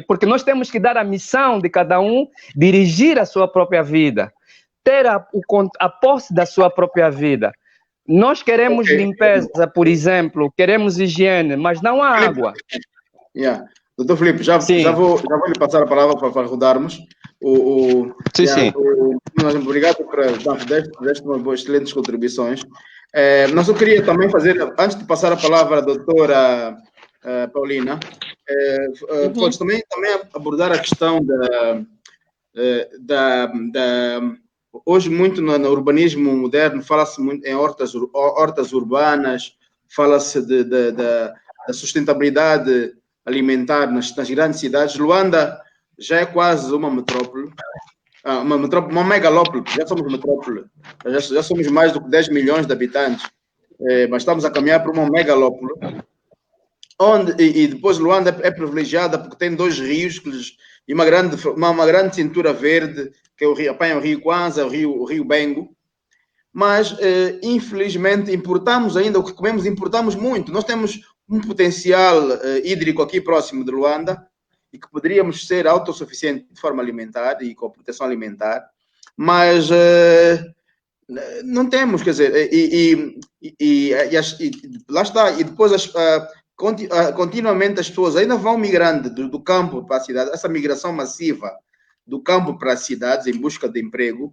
porque nós temos que dar a missão de cada um, dirigir a sua própria vida, ter a posse da sua própria vida. Nós queremos limpeza, por exemplo, queremos higiene, mas não há água. Doutor Filipe, já vou lhe passar a palavra para rodarmos. Sim. Obrigado por deste uma boa, excelentes contribuições. Mas eu queria também fazer, antes de passar a palavra à doutora Paulina, pode também abordar a questão hoje muito no urbanismo moderno, fala-se muito em hortas urbanas, fala-se da sustentabilidade alimentar nas grandes cidades. Luanda já é quase uma metrópole, uma megalópole, já somos metrópole, já somos mais do que 10 milhões de habitantes, mas estamos a caminhar para uma megalópole, e depois Luanda é privilegiada porque tem 2 rios e uma grande cintura verde, que é apanha o Rio Kwanza, o Rio Bengo, mas infelizmente importamos ainda, o que comemos importamos muito. Nós temos um potencial hídrico aqui próximo de Luanda e que poderíamos ser autossuficientes de forma alimentar e com proteção alimentar, mas não temos, quer dizer, lá está, e depois continuamente as pessoas ainda vão migrando do campo para a cidade, essa migração massiva do campo para as cidades em busca de emprego.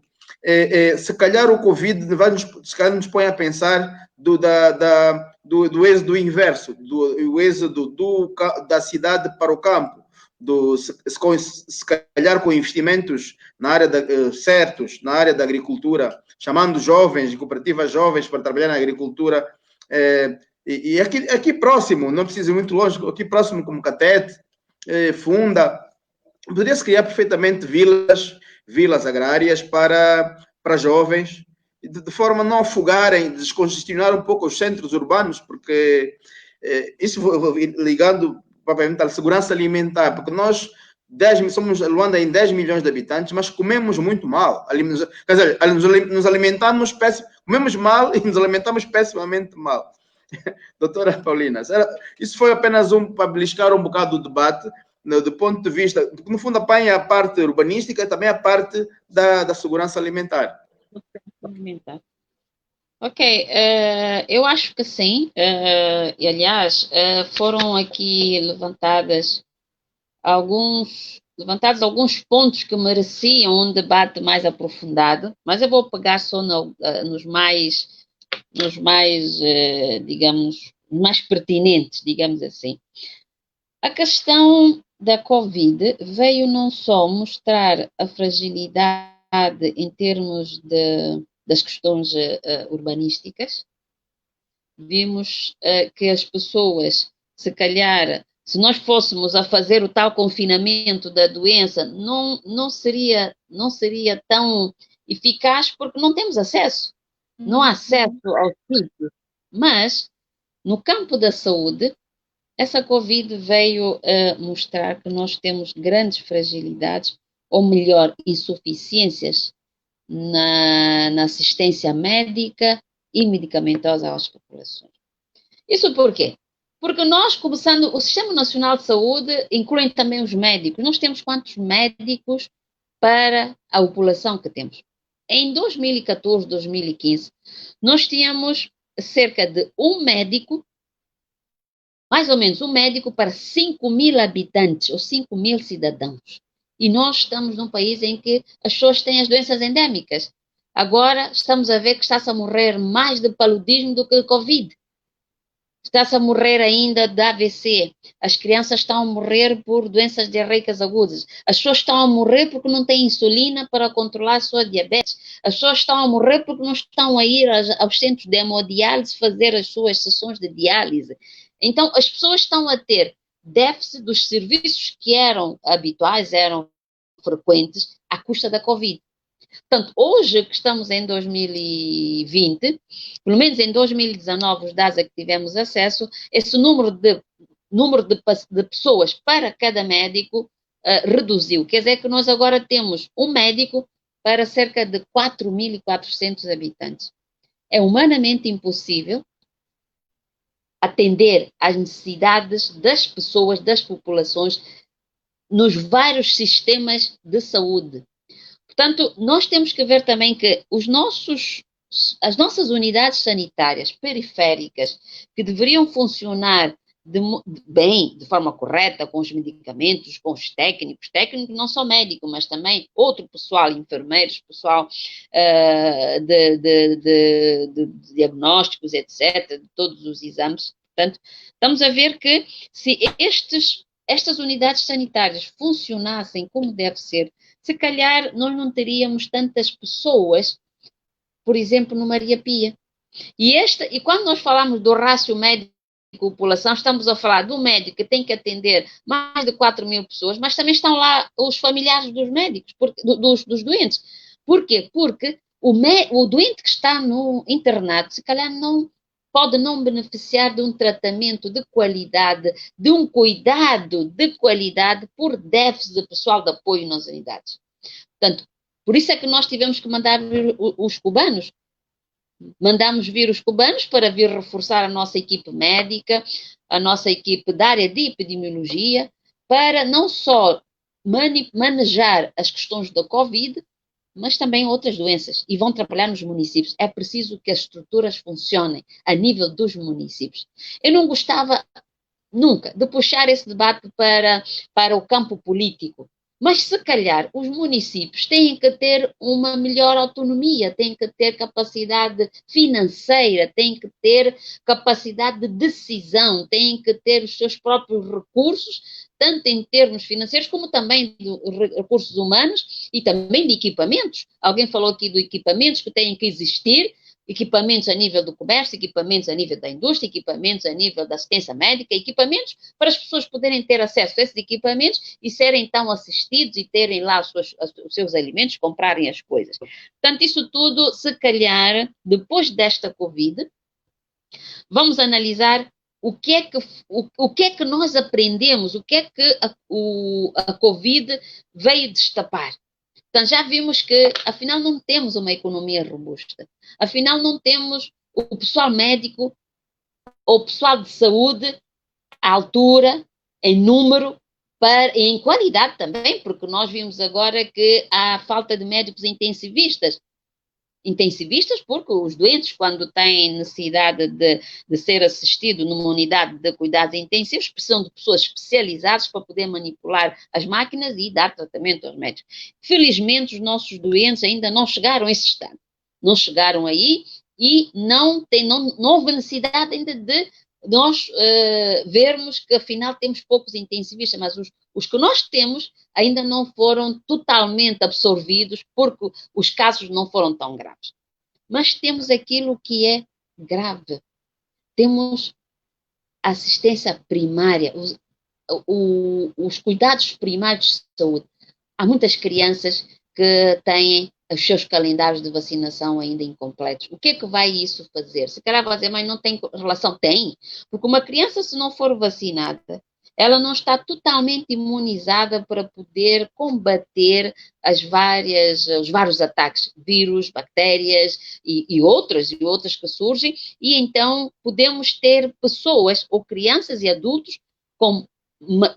Se calhar o Covid nos põe a pensar do êxodo inverso, do êxodo da cidade para o campo, se calhar com investimentos na área certos, na área da agricultura, chamando jovens, cooperativas jovens para trabalhar na agricultura, e aqui próximo, não precisa ir muito longe, aqui próximo como Catete, Funda, poderia-se criar perfeitamente vilas agrárias para jovens, de forma a não afogarem, descongestionar um pouco os centros urbanos, porque isso ligando propriamente à segurança alimentar, porque nós somos Luanda em 10 milhões de habitantes, mas comemos muito mal. Quer dizer, nos alimentamos comemos mal e nos alimentamos pessimamente mal. Doutora Paulina, isso foi apenas para beliscar um bocado do debate, do ponto de vista, porque no fundo apanha a parte urbanística e também a parte da segurança alimentar. Ok, eu acho que sim, e aliás, foram aqui levantados alguns pontos que mereciam um debate mais aprofundado, mas eu vou pegar só nos mais, digamos, mais pertinentes, digamos assim. A questão da Covid veio não só mostrar a fragilidade em termos das questões urbanísticas. Vimos que as pessoas, se calhar, se nós fôssemos a fazer o tal confinamento da doença, não seria tão eficaz porque não temos acesso. Não há acesso aos sítios. Mas, no campo da saúde, essa Covid veio mostrar que nós temos grandes fragilidades, ou melhor, insuficiências na assistência médica e medicamentosa às populações. Isso por quê? Porque nós, começando, o Sistema Nacional de Saúde inclui também os médicos. Nós temos quantos médicos para a população que temos? Em 2014, 2015, nós tínhamos cerca de um médico, mais ou menos um médico para 5.000 habitantes ou 5.000 cidadãos. E nós estamos num país em que as pessoas têm as doenças endémicas. Agora estamos a ver que está-se a morrer mais de paludismo do que de Covid. Está-se a morrer ainda de AVC. As crianças estão a morrer por doenças diarreicas agudas. As pessoas estão a morrer porque não têm insulina para controlar a sua diabetes. As pessoas estão a morrer porque não estão a ir aos centros de hemodiálise fazer as suas sessões de diálise. Então, as pessoas estão a ter déficit dos serviços que eram habituais, eram frequentes, à custa da Covid. Portanto, hoje que estamos em 2020, pelo menos em 2019, os dados a que tivemos acesso, esse número de pessoas para cada médico reduziu. Quer dizer que nós agora temos um médico para cerca de 4.400 habitantes. É humanamente impossível atender às necessidades das pessoas, das populações, nos vários sistemas de saúde. Portanto, nós temos que ver também que as nossas unidades sanitárias periféricas, que deveriam funcionar de forma correta, com os medicamentos, com os técnicos não só médicos, mas também outro pessoal, enfermeiros, pessoal de diagnósticos, etc., de todos os exames. Portanto, estamos a ver que se estas unidades sanitárias funcionassem como deve ser, se calhar nós não teríamos tantas pessoas, por exemplo, no Maria Pia. E quando nós falamos do rácio médico-população, estamos a falar do médico que tem que atender mais de 4.000 pessoas, mas também estão lá os familiares dos médicos, dos doentes. Por quê? Porque o doente que está no internato, se calhar pode não beneficiar de um tratamento de qualidade, de um cuidado de qualidade por déficit de pessoal de apoio nas unidades. Portanto, por isso é que nós tivemos que mandar vir os cubanos. Mandamos vir os cubanos para vir reforçar a nossa equipe médica, a nossa equipe da área de epidemiologia, para não só manejar as questões da Covid, mas também outras doenças, e vão trabalhar nos municípios. É preciso que as estruturas funcionem a nível dos municípios. Eu não gostava nunca de puxar esse debate para o campo político, mas se calhar os municípios têm que ter uma melhor autonomia, têm que ter capacidade financeira, têm que ter capacidade de decisão, têm que ter os seus próprios recursos, tanto em termos financeiros como também de recursos humanos e também de equipamentos. Alguém falou aqui de equipamentos que têm que existir, equipamentos a nível do comércio, equipamentos a nível da indústria, equipamentos a nível da assistência médica, equipamentos para as pessoas poderem ter acesso a esses equipamentos e serem então assistidos e terem lá os seus alimentos, comprarem as coisas. Portanto, isso tudo, se calhar, depois desta Covid, vamos analisar o que é que nós aprendemos, o que é que a Covid veio destapar. Então, já vimos que, afinal, não temos uma economia robusta. Afinal, não temos o pessoal médico ou o pessoal de saúde à altura, em número, e em qualidade também, porque nós vimos agora que há falta de médicos intensivistas. Intensivistas porque os doentes, quando têm necessidade de ser assistido numa unidade de cuidados intensivos, precisam de pessoas especializadas para poder manipular as máquinas e dar tratamento aos médicos. Felizmente, os nossos doentes ainda não chegaram a esse estado. Não chegaram aí e não houve necessidade ainda de nós vermos que afinal temos poucos intensivistas, mas os que nós temos ainda não foram totalmente absorvidos porque os casos não foram tão graves. Mas temos aquilo que é grave. Temos assistência primária, os cuidados primários de saúde. Há muitas crianças que têm os seus calendários de vacinação ainda incompletos. O que é que vai isso fazer? Se calhar vai dizer, mas não tem relação? Tem. Porque uma criança, se não for vacinada, ela não está totalmente imunizada para poder combater os vários ataques, vírus, bactérias e outras que surgem, e então podemos ter pessoas, ou crianças e adultos,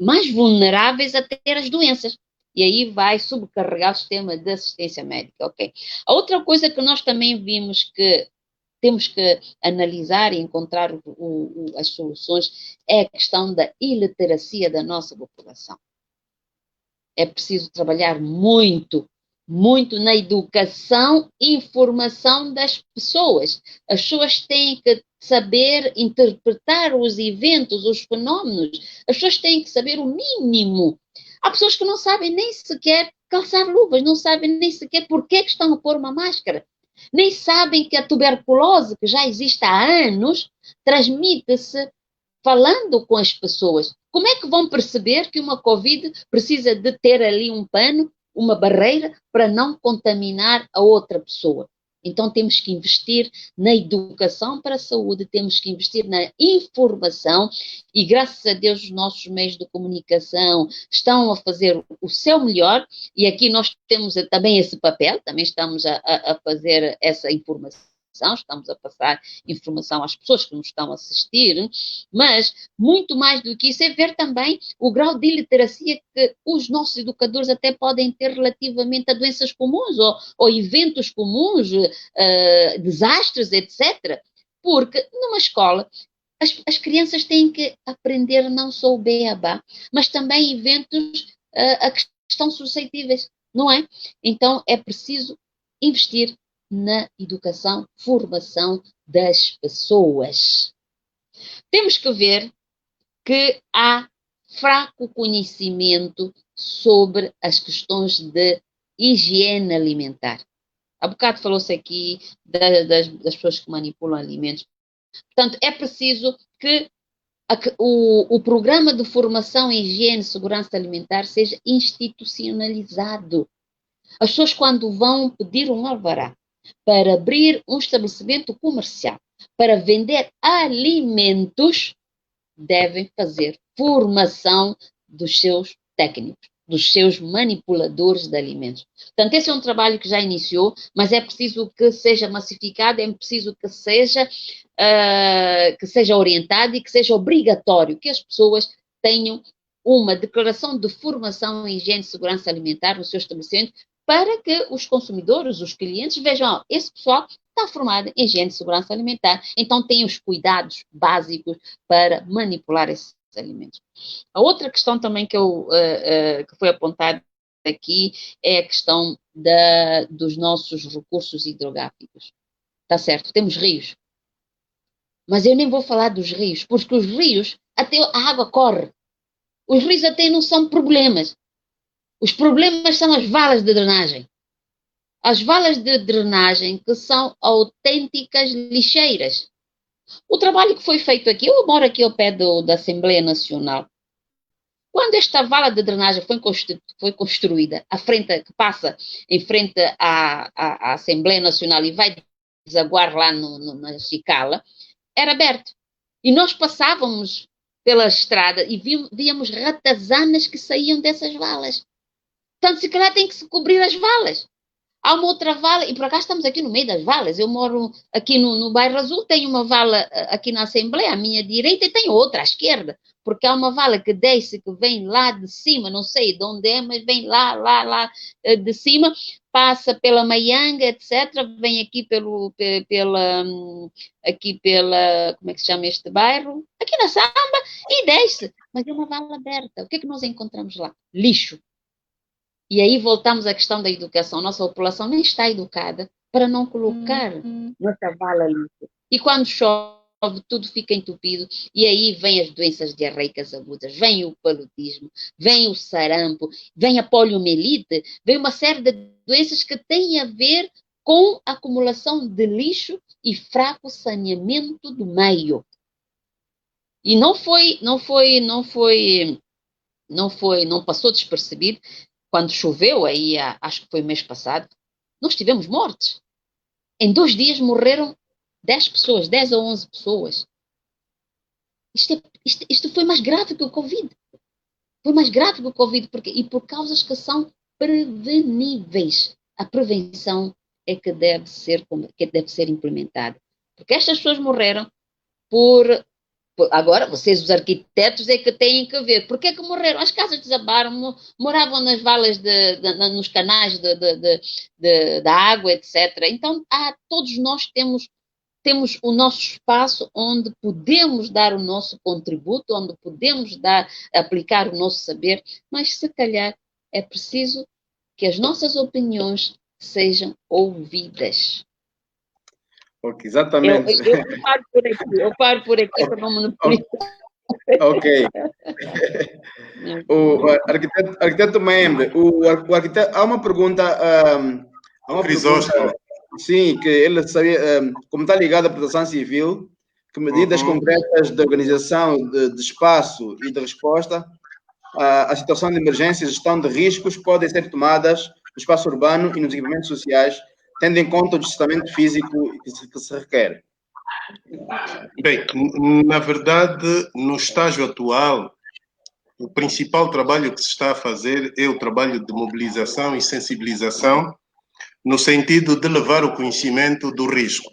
mais vulneráveis a ter as doenças. E aí vai subcarregar o sistema de assistência médica, ok? A outra coisa que nós também vimos que temos que analisar e encontrar as soluções é a questão da iliteracia da nossa população. É preciso trabalhar muito, muito na educação e informação das pessoas. As pessoas têm que saber interpretar os eventos, os fenómenos. As pessoas têm que saber o mínimo. Há pessoas que não sabem nem sequer calçar luvas, não sabem nem sequer por que estão a pôr uma máscara. Nem sabem que a tuberculose, que já existe há anos, transmite-se falando com as pessoas. Como é que vão perceber que uma Covid precisa de ter ali um pano, uma barreira, para não contaminar a outra pessoa? Então temos que investir na educação para a saúde, temos que investir na informação e graças a Deus os nossos meios de comunicação estão a fazer o seu melhor e aqui nós temos também esse papel, também estamos a fazer essa informação. Estamos a passar informação às pessoas que nos estão a assistir, mas muito mais do que isso é ver também o grau de iliteracia que os nossos educadores até podem ter relativamente a doenças comuns ou eventos comuns, desastres, etc. Porque numa escola as crianças têm que aprender não só o beabá, mas também eventos a que estão suscetíveis, não é? Então é preciso investir na educação, formação das pessoas. Temos que ver que há fraco conhecimento sobre as questões de higiene alimentar. Há bocado falou-se aqui das pessoas que manipulam alimentos. Portanto, é preciso que o programa de formação em higiene e segurança alimentar seja institucionalizado. As pessoas, quando vão pedir um alvará para abrir um estabelecimento comercial, para vender alimentos, devem fazer formação dos seus técnicos, dos seus manipuladores de alimentos. Portanto, esse é um trabalho que já iniciou, mas é preciso que seja massificado, é preciso que seja orientado e que seja obrigatório que as pessoas tenham uma declaração de formação em higiene e segurança alimentar no seu estabelecimento, para que os consumidores, os clientes, vejam, esse pessoal está formado em higiene e segurança alimentar, então tem os cuidados básicos para manipular esses alimentos. A outra questão também que foi apontada aqui é a questão dos nossos recursos hidrográficos. Está certo, temos rios, mas eu nem vou falar dos rios, porque os rios, até a água corre. Os rios até não são problemas. Os problemas são as valas de drenagem. As valas de drenagem que são autênticas lixeiras. O trabalho que foi feito aqui, eu moro aqui ao pé da Assembleia Nacional. Quando esta vala de drenagem foi construída, que passa em frente à Assembleia Nacional e vai desaguar lá na Chicala, era aberto. E nós passávamos pela estrada e víamos ratazanas que saíam dessas valas. Portanto, se calhar tem que se cobrir as valas. Há uma outra vala, e por acaso estamos aqui no meio das valas. Eu moro aqui no Bairro Azul, tem uma vala aqui na Assembleia, à minha direita, e tem outra à esquerda. Porque há uma vala que desce, que vem lá de cima, não sei de onde é, mas vem lá de cima, passa pela Maianga, etc. Vem aqui como é que se chama este bairro? Aqui na Samba, e desce. Mas é uma vala aberta. O que é que nós encontramos lá? Lixo. E aí voltamos à questão da educação. Nossa população nem está educada para não colocar nossa vala lixo. E quando chove, tudo fica entupido, e aí vem as doenças diarreicas agudas, vem o paludismo, vem o sarampo, vem a poliomielite, vem uma série de doenças que têm a ver com a acumulação de lixo e fraco saneamento do meio. E não passou despercebido. Quando choveu, aí acho que foi mês passado, nós tivemos mortes. Em 2 dias morreram 10 pessoas, 10 ou 11 pessoas. Isto foi mais grave que o Covid. Foi mais grave que o Covid, e por causas que são preveníveis. A prevenção é que deve ser implementada. Porque estas pessoas morreram agora, vocês, os arquitetos, é que têm que ver. Por que é que morreram? As casas desabaram, moravam nas valas, nos canais da água, etc. Então, todos nós temos o nosso espaço onde podemos dar o nosso contributo, onde podemos aplicar o nosso saber, mas se calhar é preciso que as nossas opiniões sejam ouvidas. Ok, exatamente. Eu paro por aqui para não monopolizar. Ok. O arquiteto Membe, há uma pergunta. Crisóstomo. Sim, que ele sabia, como está ligado à proteção civil, que medidas concretas de organização de espaço e de resposta à situação de emergência e gestão de riscos podem ser tomadas no espaço urbano e nos equipamentos sociais, tendo em conta o distanciamento físico que se requer. Bem, na verdade, no estágio atual, o principal trabalho que se está a fazer é o trabalho de mobilização e sensibilização, no sentido de levar o conhecimento do risco.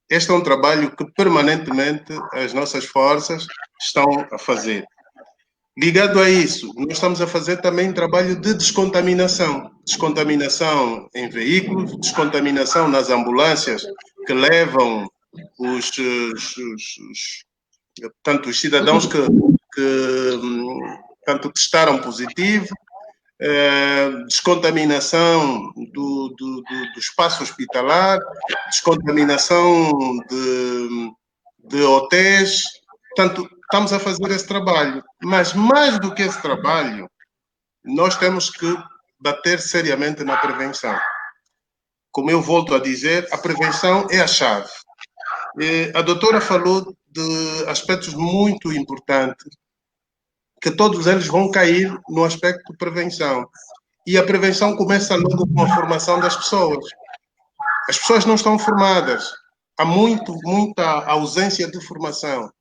Este é um trabalho que permanentemente as nossas forças estão a fazer. Ligado a isso, nós estamos a fazer também trabalho de descontaminação. Descontaminação em veículos, descontaminação nas ambulâncias que levam os cidadãos que testaram positivo, descontaminação do espaço hospitalar, descontaminação de hotéis. Portanto, estamos a fazer esse trabalho. Mas, mais do que esse trabalho, nós temos que bater seriamente na prevenção. Como eu volto a dizer, a prevenção é a chave. A doutora falou de aspectos muito importantes, que todos eles vão cair no aspecto de prevenção. E a prevenção começa logo com a formação das pessoas. As pessoas não estão formadas. Há muita ausência de formação.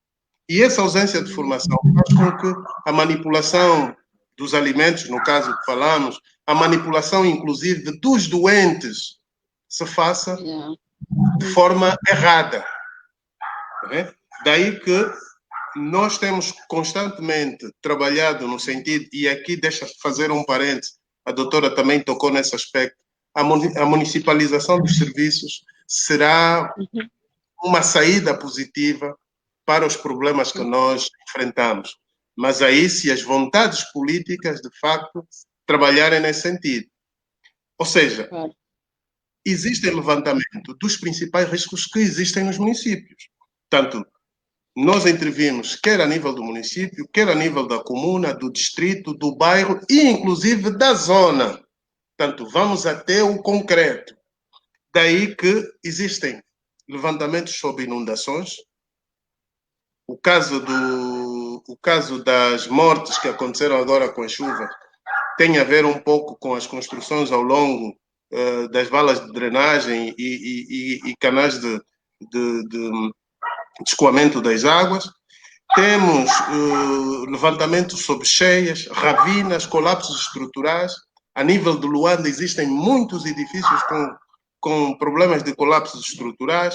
E essa ausência de formação faz com que a manipulação dos alimentos, no caso que falamos, a manipulação, inclusive, dos doentes, se faça de forma errada. Daí que nós temos constantemente trabalhado no sentido, e aqui deixa fazer um parênteses, a doutora também tocou nesse aspecto, a municipalização dos serviços será uma saída positiva para os problemas que nós enfrentamos. Mas aí, se as vontades políticas, de facto, trabalharem nesse sentido. Ou seja, existe levantamento dos principais riscos que existem nos municípios. Portanto, nós intervimos quer a nível do município, quer a nível da comuna, do distrito, do bairro e, inclusive, da zona. Portanto, vamos até o concreto. Daí que existem levantamentos sobre inundações. O caso das mortes que aconteceram agora com a chuva tem a ver um pouco com as construções ao longo das valas de drenagem e canais de escoamento das águas. Temos levantamentos sobre cheias, ravinas, colapsos estruturais. A nível de Luanda existem muitos edifícios com problemas de colapsos estruturais,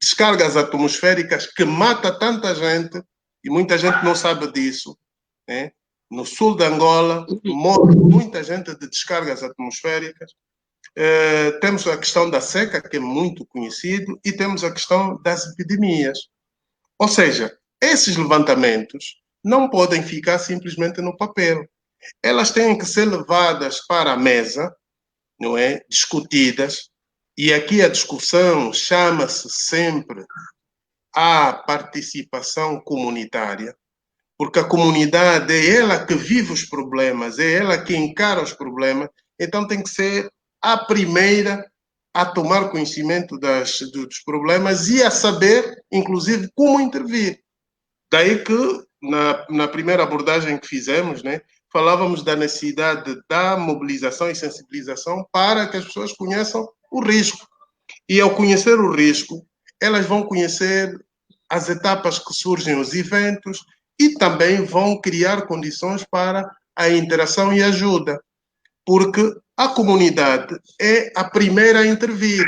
descargas atmosféricas que matam tanta gente, e muita gente não sabe disso. Né? No sul de Angola, morre muita gente de descargas atmosféricas. Temos a questão da seca, que é muito conhecido, e temos a questão das epidemias. Ou seja, esses levantamentos não podem ficar simplesmente no papel. Elas têm que ser levadas para a mesa, não é? Discutidas, e aqui a discussão chama-se sempre há participação comunitária, porque a comunidade é ela que vive os problemas, é ela que encara os problemas, então tem que ser a primeira a tomar conhecimento dos problemas e a saber, inclusive, como intervir. Daí que, na primeira abordagem que fizemos, né, falávamos da necessidade da mobilização e sensibilização para que as pessoas conheçam o risco. E ao conhecer o risco, elas vão conhecer as etapas que surgem os eventos e também vão criar condições para a interação e ajuda, porque a comunidade é a primeira a intervir.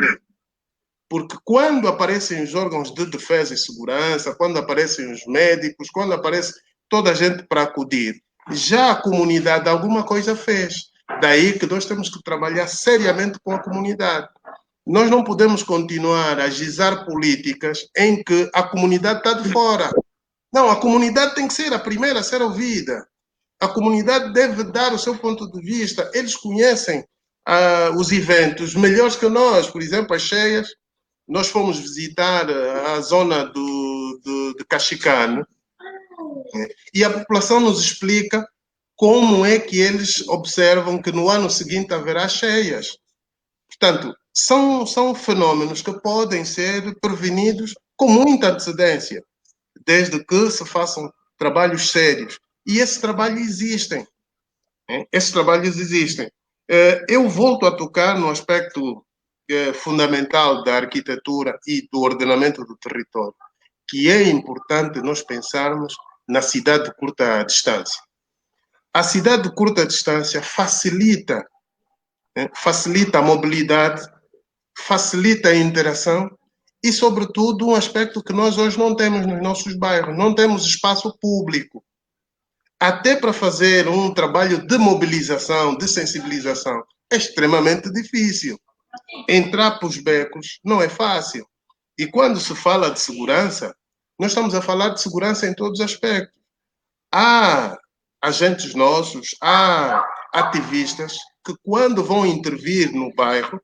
Porque quando aparecem os órgãos de defesa e segurança, quando aparecem os médicos, quando aparece toda a gente para acudir, já a comunidade alguma coisa fez. Daí que nós temos que trabalhar seriamente com a comunidade. Nós não podemos continuar a gizar políticas em que a comunidade está de fora. Não, a comunidade tem que ser a primeira a ser ouvida. A comunidade deve dar o seu ponto de vista. Eles conhecem os eventos melhores que nós. Por exemplo, as cheias. Nós fomos visitar a zona de Caxicane e a população nos explica como é que eles observam que no ano seguinte haverá cheias. Portanto, são fenômenos que podem ser prevenidos com muita antecedência, desde que se façam trabalhos sérios. E esses trabalhos existem. Esses trabalhos existem. Eu volto a tocar no aspecto fundamental da arquitetura e do ordenamento do território, que é importante nós pensarmos na cidade de curta distância. A cidade de curta distância facilita a mobilidade, facilita a interação e, sobretudo, um aspecto que nós hoje não temos nos nossos bairros, não temos espaço público. Até para fazer um trabalho de mobilização, de sensibilização, é extremamente difícil. Entrar para os becos não é fácil. E quando se fala de segurança, nós estamos a falar de segurança em todos os aspectos. Há agentes nossos, há ativistas que, quando vão intervir no bairro,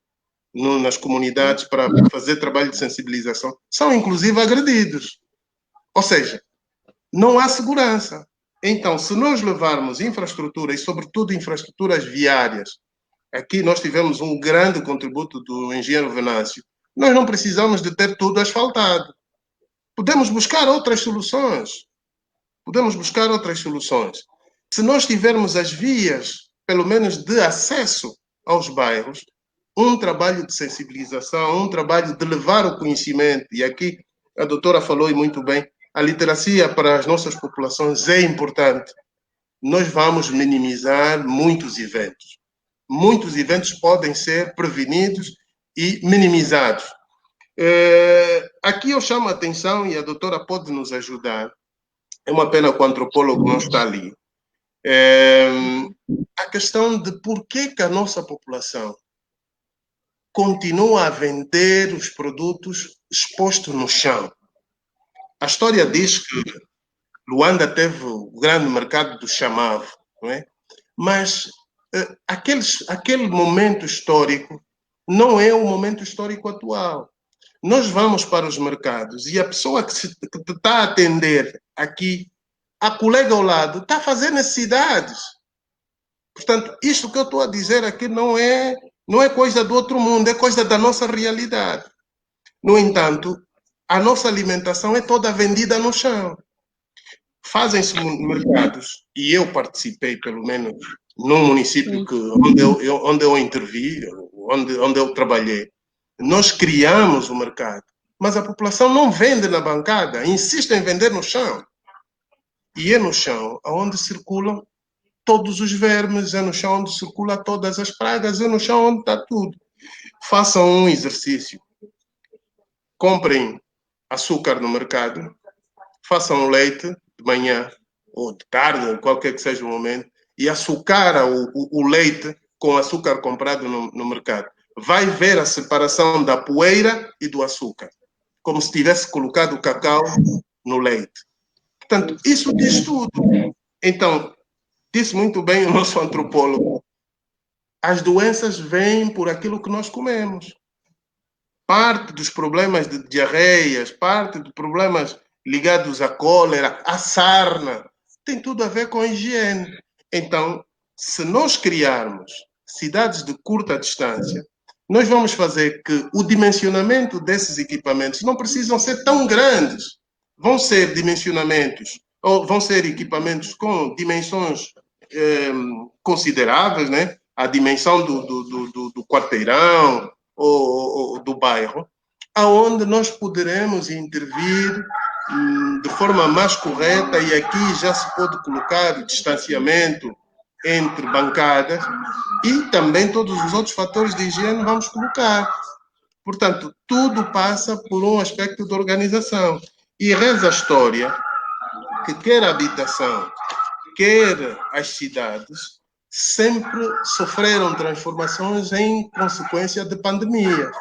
nas comunidades para fazer trabalho de sensibilização, são inclusive agredidos. Ou seja, não há segurança. Então, se nós levarmos infraestrutura, e sobretudo infraestruturas viárias, aqui nós tivemos um grande contributo do engenheiro Venâncio, nós não precisamos de ter tudo asfaltado. Podemos buscar outras soluções. Se nós tivermos as vias, pelo menos de acesso aos bairros, um trabalho de sensibilização, um trabalho de levar o conhecimento, e aqui a doutora falou e muito bem, a literacia para as nossas populações é importante. Nós vamos minimizar muitos eventos. Muitos eventos podem ser prevenidos e minimizados. Aqui eu chamo a atenção, e a doutora pode nos ajudar, é uma pena que o antropólogo não está ali, a questão de por que a nossa população continua a vender os produtos expostos no chão. A história diz que Luanda teve o grande mercado do chamavo, não é? Mas aquele momento histórico não é o momento histórico atual. Nós vamos para os mercados e a pessoa que está a atender aqui, a colega ao lado, está a fazer necessidades. Portanto, isto que eu estou a dizer aqui não é coisa do outro mundo, é coisa da nossa realidade. No entanto, a nossa alimentação é toda vendida no chão. Fazem-se mercados, e eu participei, pelo menos, num município onde eu intervi, onde eu trabalhei. Nós criamos o mercado, mas a população não vende na bancada, insiste em vender no chão. E é no chão onde circulam todos os vermes, é no chão onde circulam todas as pragas, é no chão onde está tudo. Façam um exercício. Comprem açúcar no mercado, façam leite de manhã ou de tarde, qualquer que seja o momento, e açucara o leite com açúcar comprado no mercado. Vai ver a separação da poeira e do açúcar, como se tivesse colocado o cacau no leite. Portanto, isso diz tudo. Então, disse muito bem o nosso antropólogo, as doenças vêm por aquilo que nós comemos. parte dos problemas de diarreias, parte de problemas ligados à cólera, à sarna, tem tudo a ver com a higiene. Então, se nós criarmos cidades de curta distância, nós vamos fazer que o dimensionamento desses equipamentos não precisam ser tão grandes. Vão ser dimensionamentos, ou vão ser equipamentos com dimensões consideráveis, né? A dimensão do quarteirão ou do bairro, aonde nós poderemos intervir de forma mais correta, e aqui já se pode colocar distanciamento entre bancadas e também todos os outros fatores de higiene vamos colocar. Portanto, tudo passa por um aspecto de organização. E reza a história que quer a habitação, quer as cidades, sempre sofreram transformações em consequência de pandemia.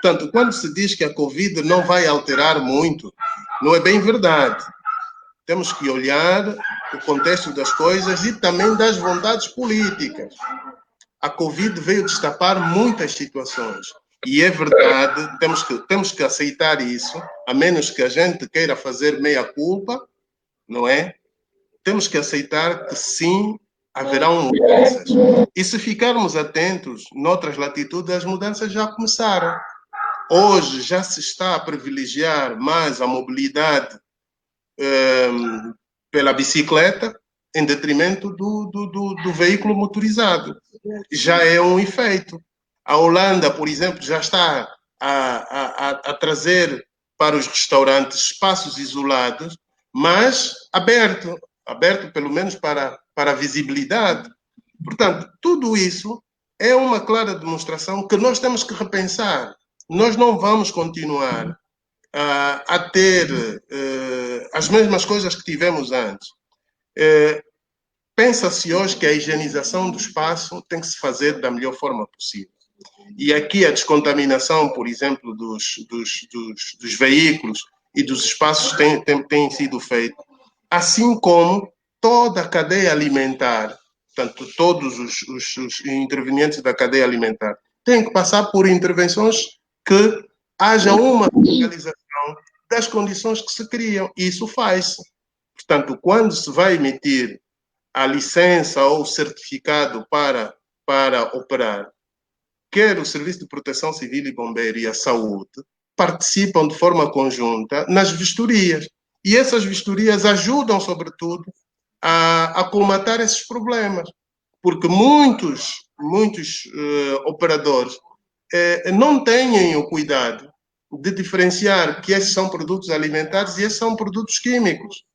Portanto, quando se diz que a Covid não vai alterar muito, não é bem verdade. Temos que olhar o contexto das coisas e também das vontades políticas. A Covid veio destapar muitas situações. E é verdade, temos que aceitar isso, a menos que a gente queira fazer meia-culpa, não é? Temos que aceitar que sim, haverão mudanças. E se ficarmos atentos, noutras latitudes, as mudanças já começaram. Hoje já se está a privilegiar mais a mobilidade pela bicicleta em detrimento do veículo motorizado. Já é um efeito. A Holanda, por exemplo, já está a trazer para os restaurantes espaços isolados, mas aberto pelo menos para a visibilidade. Portanto, tudo isso é uma clara demonstração que nós temos que repensar. Nós não vamos continuar a ter as mesmas coisas que tivemos antes. Pensa-se hoje que a higienização do espaço tem que se fazer da melhor forma possível. E aqui a descontaminação, por exemplo, dos veículos e dos espaços tem sido feita, assim como toda a cadeia alimentar, portanto, todos os intervenientes da cadeia alimentar, têm que passar por intervenções que haja uma fiscalização das condições que se criam. E isso faz-se. Portanto, quando se vai emitir a licença ou o certificado para operar, quer o Serviço de Proteção Civil e Bombeiro e a Saúde participam de forma conjunta nas vistorias. E essas vistorias ajudam, sobretudo, a colmatar esses problemas. Porque muitos operadores não têm o cuidado de diferenciar que esses são produtos alimentares e esses são produtos químicos.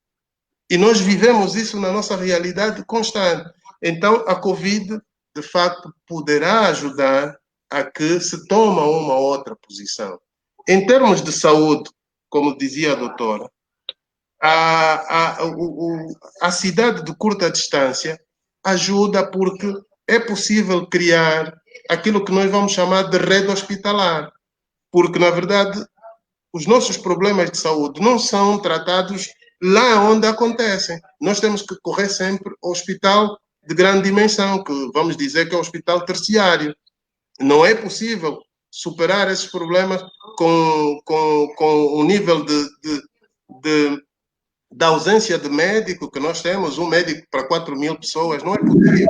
E nós vivemos isso na nossa realidade constante. Então, a Covid, de facto, poderá ajudar a que se tome uma outra posição. Em termos de saúde, como dizia a doutora, a cidade de curta distância ajuda porque é possível criar aquilo que nós vamos chamar de rede hospitalar. Porque, na verdade, os nossos problemas de saúde não são tratados lá onde acontecem. Nós temos que correr sempre ao hospital de grande dimensão, que vamos dizer que é o hospital terciário. Não é possível superar esses problemas com o nível da ausência de médico que nós temos, um médico para 4.000 pessoas, não é possível.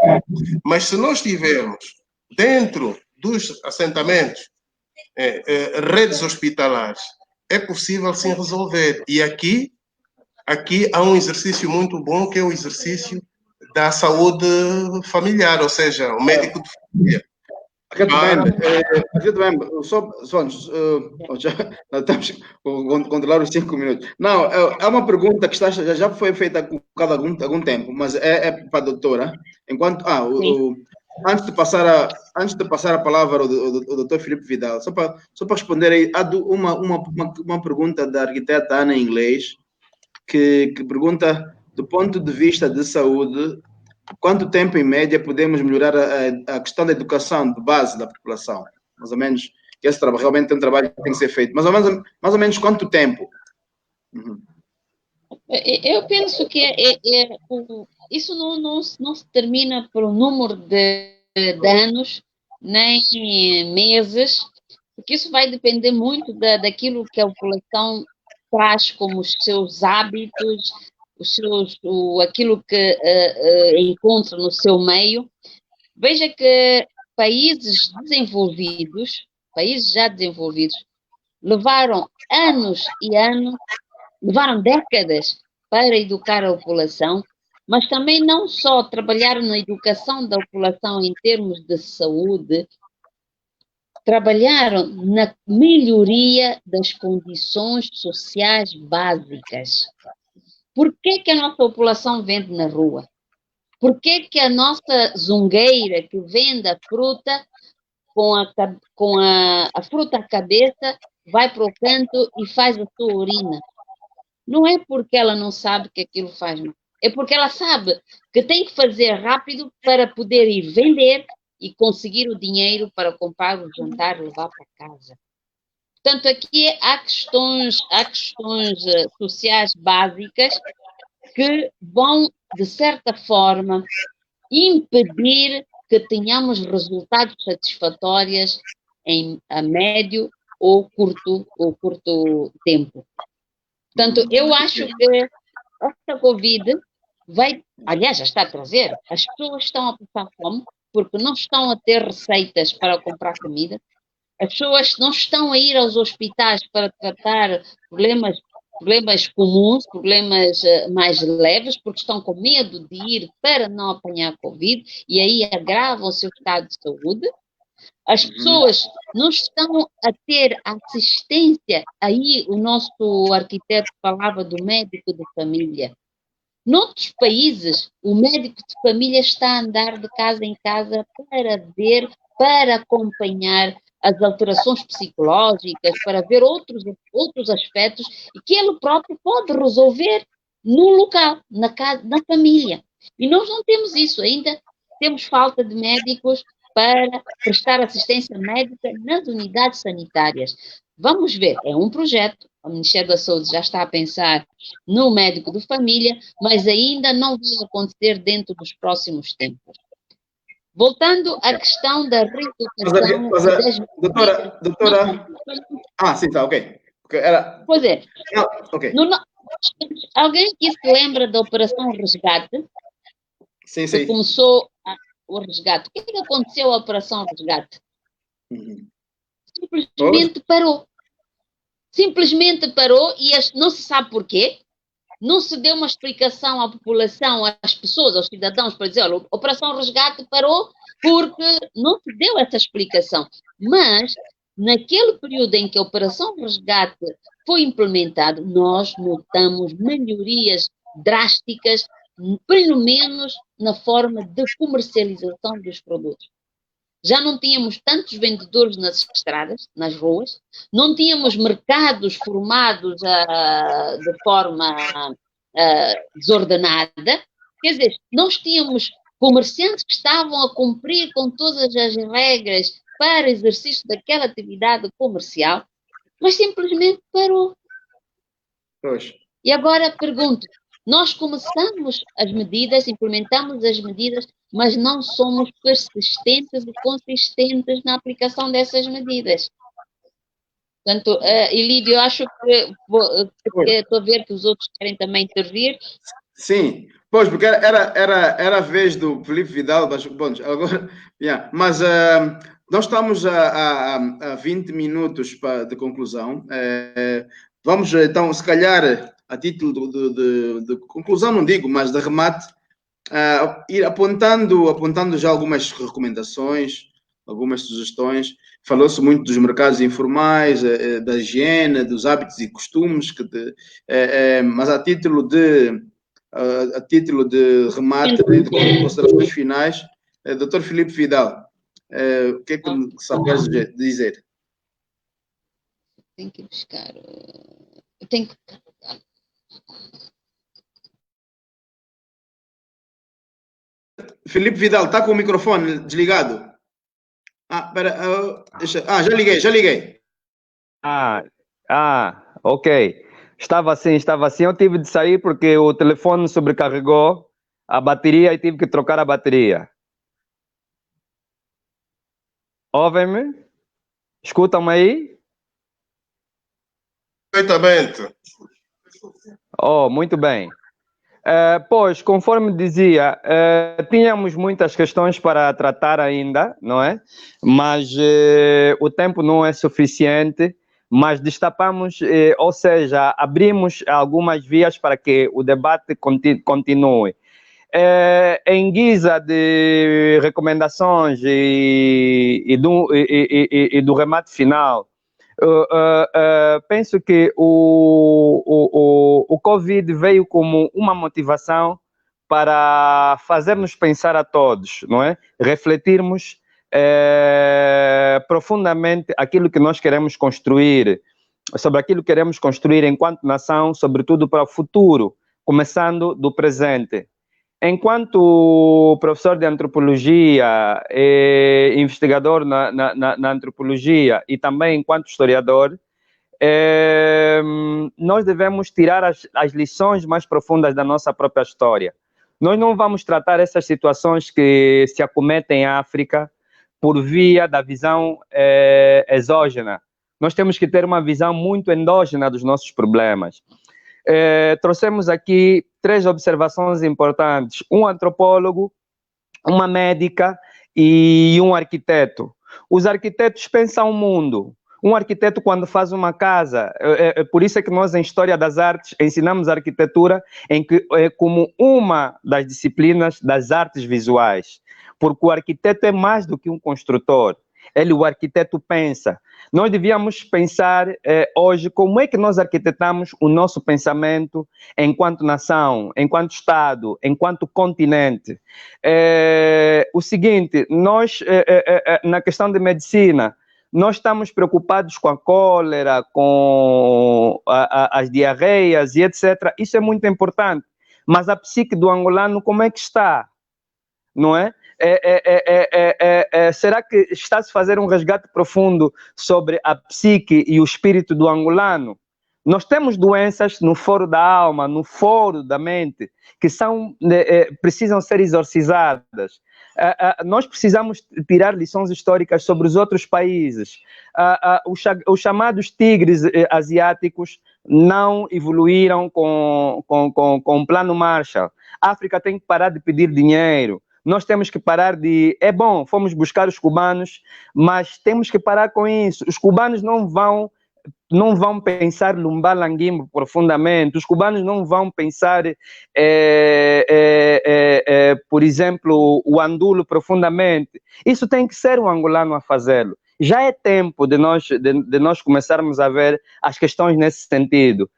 Mas se nós tivermos dentro dos assentamentos redes hospitalares, é possível sim resolver. E aqui há um exercício muito bom, que é o exercício da saúde familiar, ou seja, o médico de família. Já estamos a controlar os 5 minutos. Não, é uma pergunta que já foi feita há algum tempo, mas é para a doutora. Enquanto, antes de passar a palavra ao doutor Filipe Vidal, só para responder aí, há uma pergunta da arquiteta Ana em inglês, que pergunta, do ponto de vista de saúde, quanto tempo, em média, podemos melhorar a questão da educação de base da população? Mais ou menos, esse trabalho realmente é um trabalho que tem que ser feito. Mais ou menos quanto tempo? Uhum. Eu penso que isso não se termina por um número de anos, nem meses, porque isso vai depender muito daquilo que a população traz como os seus hábitos, aquilo que encontra no seu meio. Veja que países desenvolvidos, países já desenvolvidos, levaram anos e anos, levaram décadas para educar a população, mas também não só trabalharam na educação da população em termos de saúde, trabalharam na melhoria das condições sociais básicas. Por que a nossa população vende na rua? Por que a nossa zungueira que vende a fruta com a fruta à cabeça vai para o canto e faz a sua urina? Não é porque ela não sabe que aquilo faz mal. É porque ela sabe que tem que fazer rápido para poder ir vender e conseguir o dinheiro para comprar o jantar e levar para casa. Portanto, aqui há questões sociais básicas que vão, de certa forma, impedir que tenhamos resultados satisfatórios a médio ou curto tempo. Portanto, eu acho que esta Covid aliás, já está a trazer, as pessoas estão a passar fome porque não estão a ter receitas para comprar comida, as pessoas não estão a ir aos hospitais para tratar problemas comuns, problemas mais leves, porque estão com medo de ir para não apanhar Covid e aí agravam o seu estado de saúde. As pessoas não estão a ter assistência. Aí o nosso arquiteto falava do médico de família. Noutros países, o médico de família está a andar de casa em casa para ver, para acompanhar as alterações psicológicas, para ver outros aspectos e que ele próprio pode resolver no local, na casa, na família. E nós não temos isso ainda. Temos falta de médicos para prestar assistência médica nas unidades sanitárias. Vamos ver, é um projeto, o Ministério da Saúde já está a pensar no médico de família, mas ainda não vai acontecer dentro dos próximos tempos. Voltando à questão da reeducação... Doutora... sim, tá, ok. Pois é. Okay. Alguém aqui se lembra da Operação Resgate? Sim. Que começou o resgate. O que aconteceu à Operação Resgate? Simplesmente parou. Simplesmente parou e não se sabe porquê. Não se deu uma explicação à população, às pessoas, aos cidadãos, para dizer, olha, a Operação Resgate parou porque não se deu essa explicação. Mas, naquele período em que a Operação Resgate foi implementada, nós notamos melhorias drásticas, pelo menos na forma de comercialização dos produtos. Já não tínhamos tantos vendedores nas estradas, nas ruas, não tínhamos mercados formados de forma desordenada, quer dizer, nós tínhamos comerciantes que estavam a cumprir com todas as regras para exercício daquela atividade comercial, mas simplesmente parou. Pois. E agora pergunto, nós começamos as medidas, implementamos as medidas, mas não somos persistentes e consistentes na aplicação dessas medidas. Portanto, Elídio, eu acho que estou a ver que os outros querem também intervir. Sim, pois, porque era a vez do Filipe Vidal, mas, bom, agora, mas nós estamos a 20 minutos de conclusão. Vamos, então, se calhar, a título de conclusão, não digo, mas de remate, ir apontando já algumas recomendações, algumas sugestões. Falou-se muito dos mercados informais, da higiene, dos hábitos e costumes, mas a título de remate e de considerações finais, Dr. Filipe Vidal, o que é que sabes dizer? Tenho que buscar. Filipe Vidal, está com o microfone desligado? Já liguei. Ok. Estava assim. Eu tive de sair porque o telefone sobrecarregou a bateria e tive que trocar a bateria. Ouvem-me? Escutam-me aí? Perfeitamente. Oh, muito bem. Pois, conforme dizia, tínhamos muitas questões para tratar ainda, não é? Mas o tempo não é suficiente, mas destapamos, ou seja, abrimos algumas vias para que o debate continue. Em guisa de recomendações e do remate final, penso que o Covid veio como uma motivação para fazer-nos pensar a todos, não é? Refletirmos profundamente aquilo que nós queremos construir, sobre aquilo que queremos construir enquanto nação, sobretudo para o futuro, começando do presente. Enquanto professor de antropologia, investigador na antropologia e também enquanto historiador, nós devemos tirar as lições mais profundas da nossa própria história. Nós não vamos tratar essas situações que se acometem em África por via da visão exógena. Nós temos que ter uma visão muito endógena dos nossos problemas. Trouxemos aqui 3 observações importantes: um antropólogo, uma médica e um arquiteto. Os arquitetos pensam o mundo. Um arquiteto, quando faz uma casa, por isso é que nós, em História das Artes, ensinamos arquitetura como uma das disciplinas das artes visuais, porque o arquiteto é mais do que um construtor. O arquiteto pensa. Nós devíamos pensar hoje como é que nós arquitetamos o nosso pensamento enquanto nação, enquanto Estado, enquanto continente. O seguinte, nós, na questão de medicina, nós estamos preocupados com a cólera, com as diarreias e etc. Isso é muito importante. Mas a psique do angolano, como é que está? Não é? Será que está-se a fazer um resgate profundo sobre a psique e o espírito do angolano? Nós temos doenças no foro da alma, no foro da mente, que precisam ser exorcizadas. Nós precisamos tirar lições históricas sobre os outros países. Os chamados tigres asiáticos não evoluíram com o plano Marshall. A África tem que parar de pedir dinheiro. Nós temos que parar de... É bom, fomos buscar os cubanos, mas temos que parar com isso. Os cubanos não vão pensar Lumba-Languimbo profundamente. Os cubanos não vão pensar, por exemplo, o Andulo profundamente. Isso tem que ser o angolano a fazê-lo. Já é tempo de nós começarmos a ver as questões nesse sentido.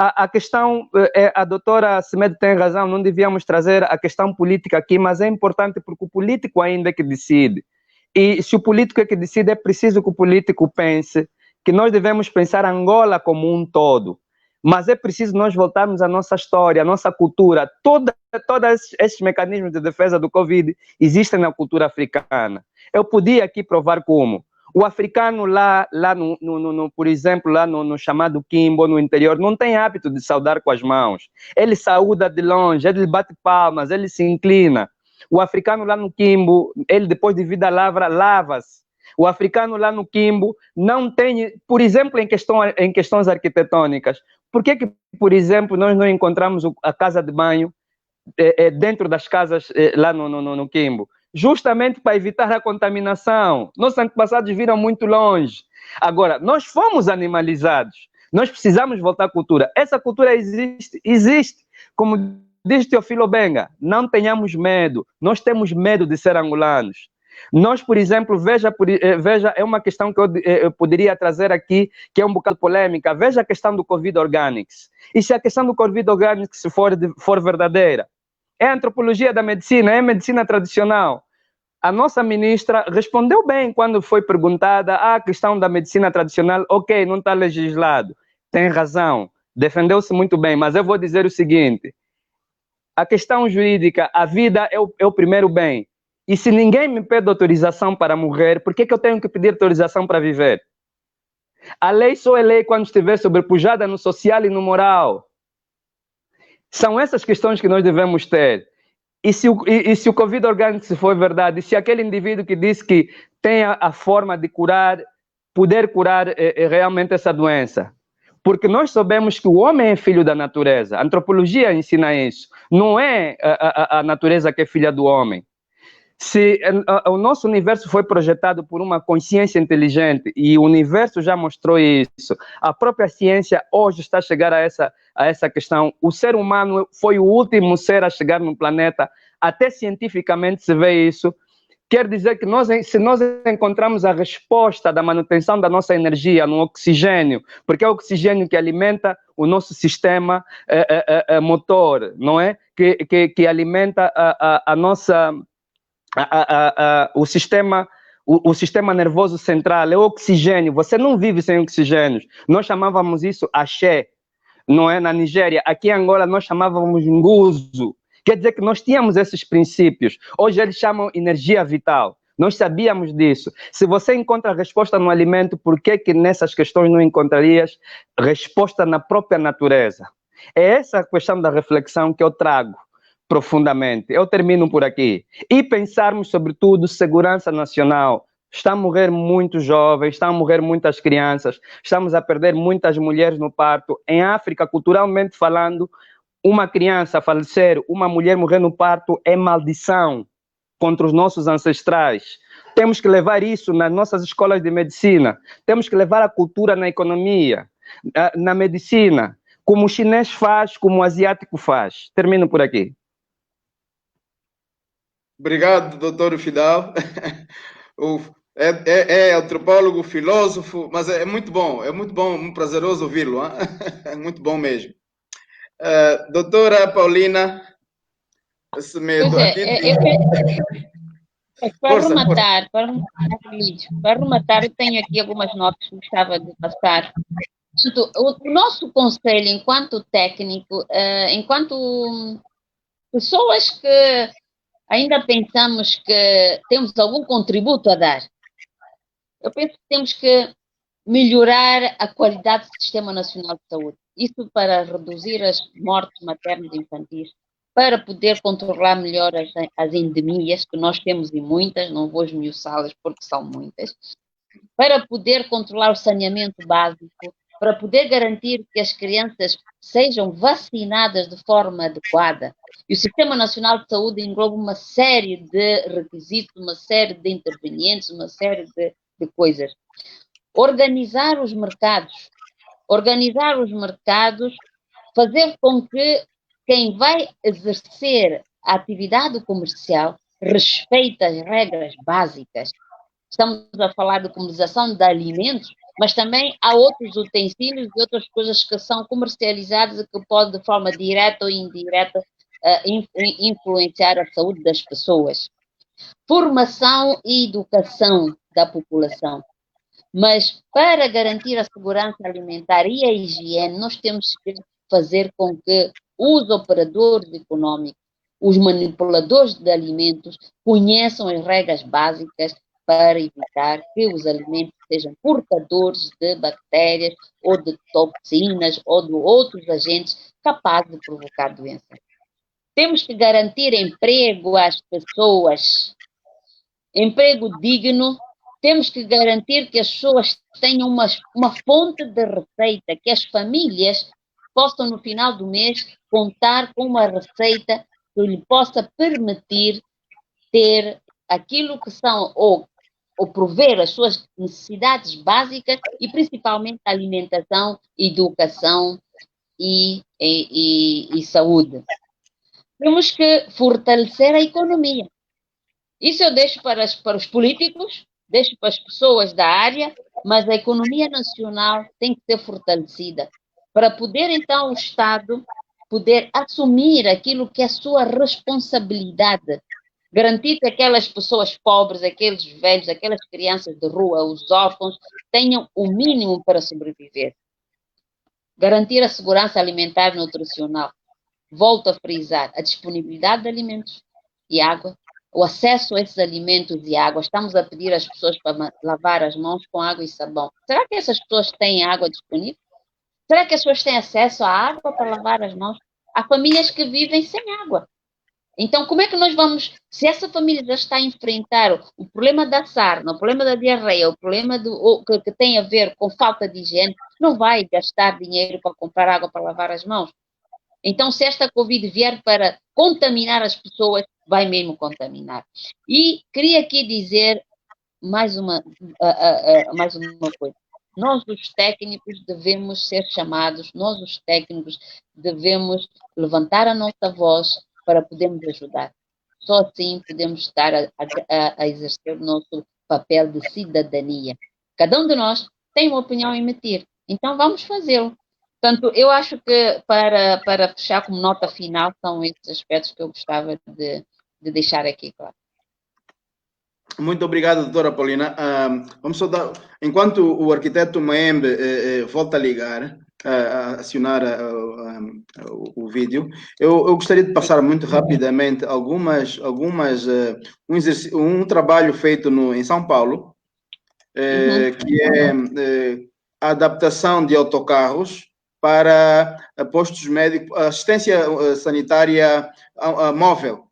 A questão, a doutora Semedo tem razão, não devíamos trazer a questão política aqui, mas é importante porque o político ainda é que decide. E se o político é que decide, é preciso que o político pense que nós devemos pensar Angola como um todo. Mas é preciso nós voltarmos à nossa história, à nossa cultura. Todos esses mecanismos de defesa do Covid existem na cultura africana. Eu podia aqui provar como. O africano lá por exemplo, lá no chamado Quimbo, no interior, não tem hábito de saudar com as mãos. Ele saúda de longe, ele bate palmas, ele se inclina. O africano lá no Quimbo, ele depois de vida lavra, lava-se. O africano lá no Quimbo não tem, por exemplo, em questões arquitetônicas. Por que, por exemplo, nós não encontramos a casa de banho dentro das casas lá no Quimbo? Justamente para evitar a contaminação. Nossos antepassados viram muito longe. Agora, nós fomos animalizados. Nós precisamos voltar à cultura. Essa cultura existe. Como diz Teofilo Benga, não tenhamos medo. Nós temos medo de ser angolanos. Nós, por exemplo, veja, é uma questão que eu poderia trazer aqui, que é um bocado polêmica. Veja a questão do Covid Organics. E se a questão do Covid Organics for verdadeira, é a antropologia da medicina, é a medicina tradicional. A nossa ministra respondeu bem quando foi perguntada a questão da medicina tradicional. Ok, não está legislado. Tem razão. Defendeu-se muito bem. Mas eu vou dizer o seguinte. A questão jurídica, a vida é o primeiro bem. E se ninguém me pede autorização para morrer, por que eu tenho que pedir autorização para viver? A lei só é lei quando estiver sobrepujada no social e no moral. São essas questões que nós devemos ter. E se o Covid Organics for verdade, se aquele indivíduo que disse que tem a forma de curar poder curar realmente essa doença. Porque nós sabemos que o homem é filho da natureza. A antropologia ensina isso. Não é a natureza que é filha do homem. Se o nosso universo foi projetado por uma consciência inteligente e o universo já mostrou isso, a própria ciência hoje está a chegar a essa questão. O ser humano foi o último ser a chegar no planeta, até cientificamente se vê isso. Quer dizer que se nós encontramos a resposta da manutenção da nossa energia no oxigênio, porque é o oxigênio que alimenta o nosso sistema motor, não é? Que alimenta a nossa... o sistema nervoso central, é o oxigênio. Você não vive sem oxigênio. Nós chamávamos isso axé, não é? Na Nigéria. Aqui em Angola nós chamávamos nguzo. Quer dizer que nós tínhamos esses princípios. Hoje eles chamam energia vital. Nós sabíamos disso. Se você encontra a resposta no alimento, por que nessas questões não encontrarias resposta na própria natureza? É essa a questão da reflexão que eu trago profundamente. Eu termino por aqui. E pensarmos, sobretudo, segurança nacional. Estão a morrer muitos jovens, estão a morrer muitas crianças, estamos a perder muitas mulheres no parto. Em África, culturalmente falando, uma criança falecer, uma mulher morrer no parto é maldição contra os nossos ancestrais. Temos que levar isso nas nossas escolas de medicina. Temos que levar a cultura na economia, na medicina, como o chinês faz, como o asiático faz. Termino por aqui. Obrigado, doutor Fidal. É antropólogo, filósofo, mas é muito bom, muito prazeroso ouvi-lo. É muito bom mesmo. Doutora Paulina Semedo, para rematar, eu tenho aqui algumas notas que gostava de passar. O nosso conselho, enquanto técnico, enquanto pessoas que ainda pensamos que temos algum contributo a dar, eu penso que temos que melhorar a qualidade do Sistema Nacional de Saúde. Isso para reduzir as mortes maternas e infantis, para poder controlar melhor as endemias, que nós temos e muitas, não vou esmiuçá-las porque são muitas, para poder controlar o saneamento básico, para poder garantir que as crianças sejam vacinadas de forma adequada. E o Sistema Nacional de Saúde engloba uma série de requisitos, uma série de intervenientes, uma série de coisas. Organizar os mercados, fazer com que quem vai exercer a atividade comercial respeite as regras básicas. Estamos a falar de comercialização de alimentos, mas também há outros utensílios e outras coisas que são comercializadas e que podem, de forma direta ou indireta, influenciar a saúde das pessoas. Formação e educação da população. Mas para garantir a segurança alimentar e a higiene, nós temos que fazer com que os operadores econômicos, os manipuladores de alimentos, conheçam as regras básicas para evitar que os alimentos sejam portadores de bactérias ou de toxinas ou de outros agentes capazes de provocar doença. Temos que garantir emprego às pessoas, emprego digno. Temos que garantir que as pessoas tenham uma fonte de receita, que as famílias possam, no final do mês, contar com uma receita que lhe possa permitir ter aquilo que são, ou prover as suas necessidades básicas e, principalmente, alimentação, educação e saúde. Temos que fortalecer a economia. Isso eu deixo para os políticos, deixo para as pessoas da área, mas a economia nacional tem que ser fortalecida para poder, então, o Estado poder assumir aquilo que é a sua responsabilidade. Garantir que aquelas pessoas pobres, aqueles velhos, aquelas crianças de rua, os órfãos, tenham o mínimo para sobreviver. Garantir a segurança alimentar e nutricional. Volto a frisar, a disponibilidade de alimentos e água, o acesso a esses alimentos e água. Estamos a pedir às pessoas para lavar as mãos com água e sabão. Será que essas pessoas têm água disponível? Será que as pessoas têm acesso à água para lavar as mãos? Há famílias que vivem sem água. Então, como é que nós vamos, se essa família já está a enfrentar o problema da sarna, o problema da diarreia, o problema que tem a ver com falta de higiene, não vai gastar dinheiro para comprar água para lavar as mãos. Então, se esta Covid vier para contaminar as pessoas, vai mesmo contaminar. E queria aqui dizer mais uma coisa. Nós, os técnicos, devemos ser chamados, nós, os técnicos, devemos levantar a nossa voz para podermos ajudar. Só assim podemos estar a exercer o nosso papel de cidadania. Cada um de nós tem uma opinião a emitir, então vamos fazê-lo. Portanto, eu acho que para fechar como nota final, são esses aspectos que eu gostava de deixar aqui, claro. Muito obrigado, doutora Paulina. Vamos só dar, enquanto o arquiteto Maembe volta a ligar, a acionar o vídeo, eu gostaria de passar muito rapidamente um trabalho feito em São Paulo, que é a adaptação de autocarros para postos médicos, assistência sanitária móvel.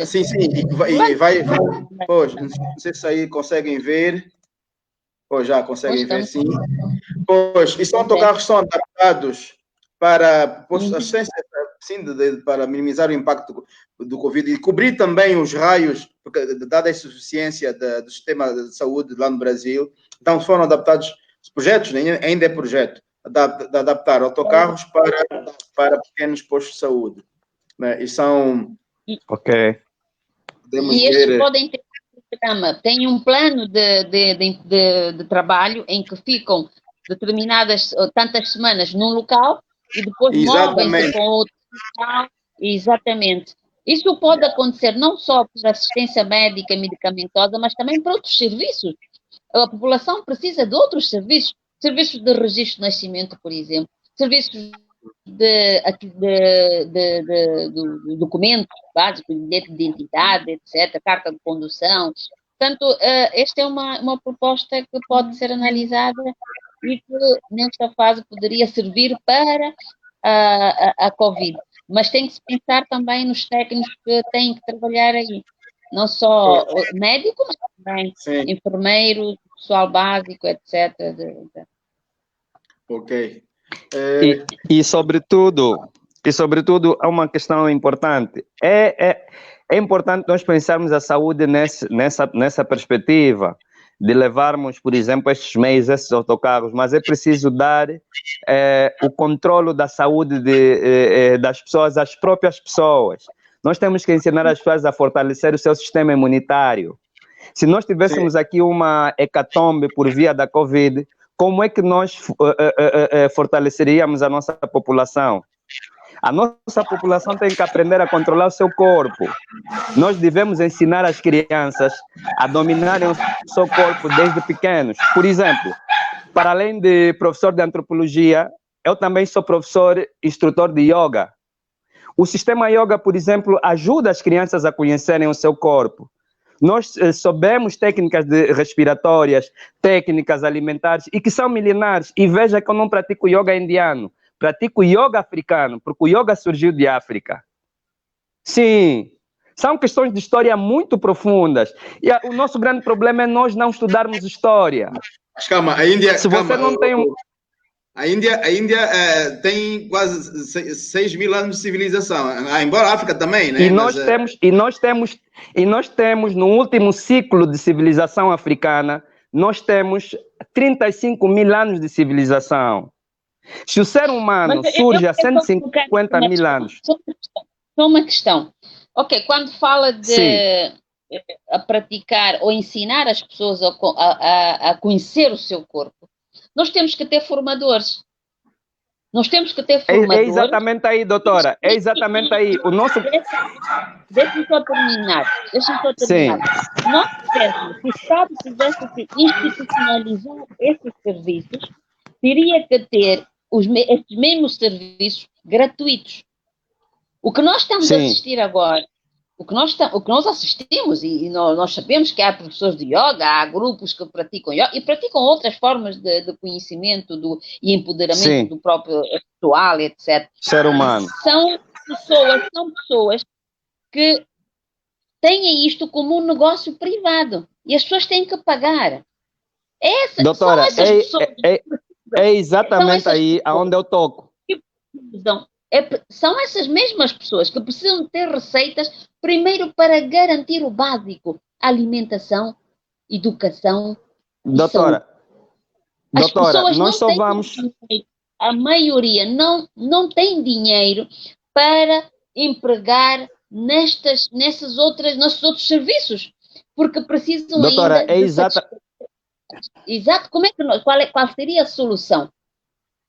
Sim, pois, não sei se aí conseguem ver. Pois já conseguem ver, sim. Pois, e são autocarros que são adaptados para postos de assistência, sim, para minimizar o impacto do Covid e cobrir também os raios, porque, dada a insuficiência do sistema de saúde lá no Brasil. Então foram adaptados projetos, ainda é projeto, de adaptar autocarros para pequenos postos de saúde. E são... Ok. E estes podem ter um programa, tem um plano de trabalho em que ficam determinadas tantas semanas num local e depois movem-se com outro local. Exatamente. Isso pode acontecer não só para assistência médica e medicamentosa, mas também para outros serviços. A população precisa de outros serviços, serviços de registro de nascimento, por exemplo, serviços de documentos básicos, bilhete de identidade, etc., carta de condução. Portanto, esta é uma proposta que pode ser analisada e que, nesta fase, poderia servir para a Covid. Mas tem que se pensar também nos técnicos que têm que trabalhar aí. Não só médicos, mas também enfermeiros, pessoal básico, etc. Ok. E sobretudo, há uma questão importante. É importante nós pensarmos a saúde nessa perspectiva, de levarmos, por exemplo, estes meios, esses autocarros, mas é preciso dar o controle da saúde das pessoas às próprias pessoas. Nós temos que ensinar as pessoas a fortalecer o seu sistema imunitário. Se nós tivéssemos aqui uma hecatombe por via da Covid, como é que nós fortaleceríamos a nossa população? A nossa população tem que aprender a controlar o seu corpo. Nós devemos ensinar as crianças a dominarem o seu corpo desde pequenos. Por exemplo, para além de professor de antropologia, eu também sou professor instrutor de yoga. O sistema yoga, por exemplo, ajuda as crianças a conhecerem o seu corpo. Nós sabemos técnicas respiratórias, técnicas alimentares e que são milenares. E veja que eu não pratico yoga indiano, pratico yoga africano, porque o yoga surgiu de África. Sim, são questões de história muito profundas. E o nosso grande problema é nós não estudarmos história. Mas calma, a Índia... Se você não tem A Índia tem quase 6 mil anos de civilização, embora a África também, né? E nós temos, no último ciclo de civilização africana, nós temos 35 mil anos de civilização. Se o ser humano surge há 150 mil anos... Só uma questão. Ok, quando fala de a praticar ou ensinar as pessoas a conhecer o seu corpo, nós temos que ter formadores. Nós temos que ter formadores. É exatamente aí, doutora. É exatamente aí. O nosso... Deixa-me só terminar. Sim. Nós tivemos, se o Estado tivesse que institucionalizar esses serviços, teria que ter esses mesmos serviços gratuitos. O que nós estamos a assistir agora, o que nós assistimos, e nós sabemos que há professores de yoga, há grupos que praticam yoga e praticam outras formas de conhecimento e empoderamento do próprio pessoal, etc. Ser humano. pessoas são pessoas que têm isto como um negócio privado e as pessoas têm que pagar. Doutora, são essas pessoas, é exatamente aí aonde eu toco. São essas mesmas pessoas que precisam ter receitas, primeiro para garantir o básico, alimentação, educação e doutora, saúde. As pessoas nós só têm vamos... dinheiro, a maioria não tem dinheiro para empregar nesses outros serviços, porque precisam doutora, ainda Exato. Como é que qual seria a solução?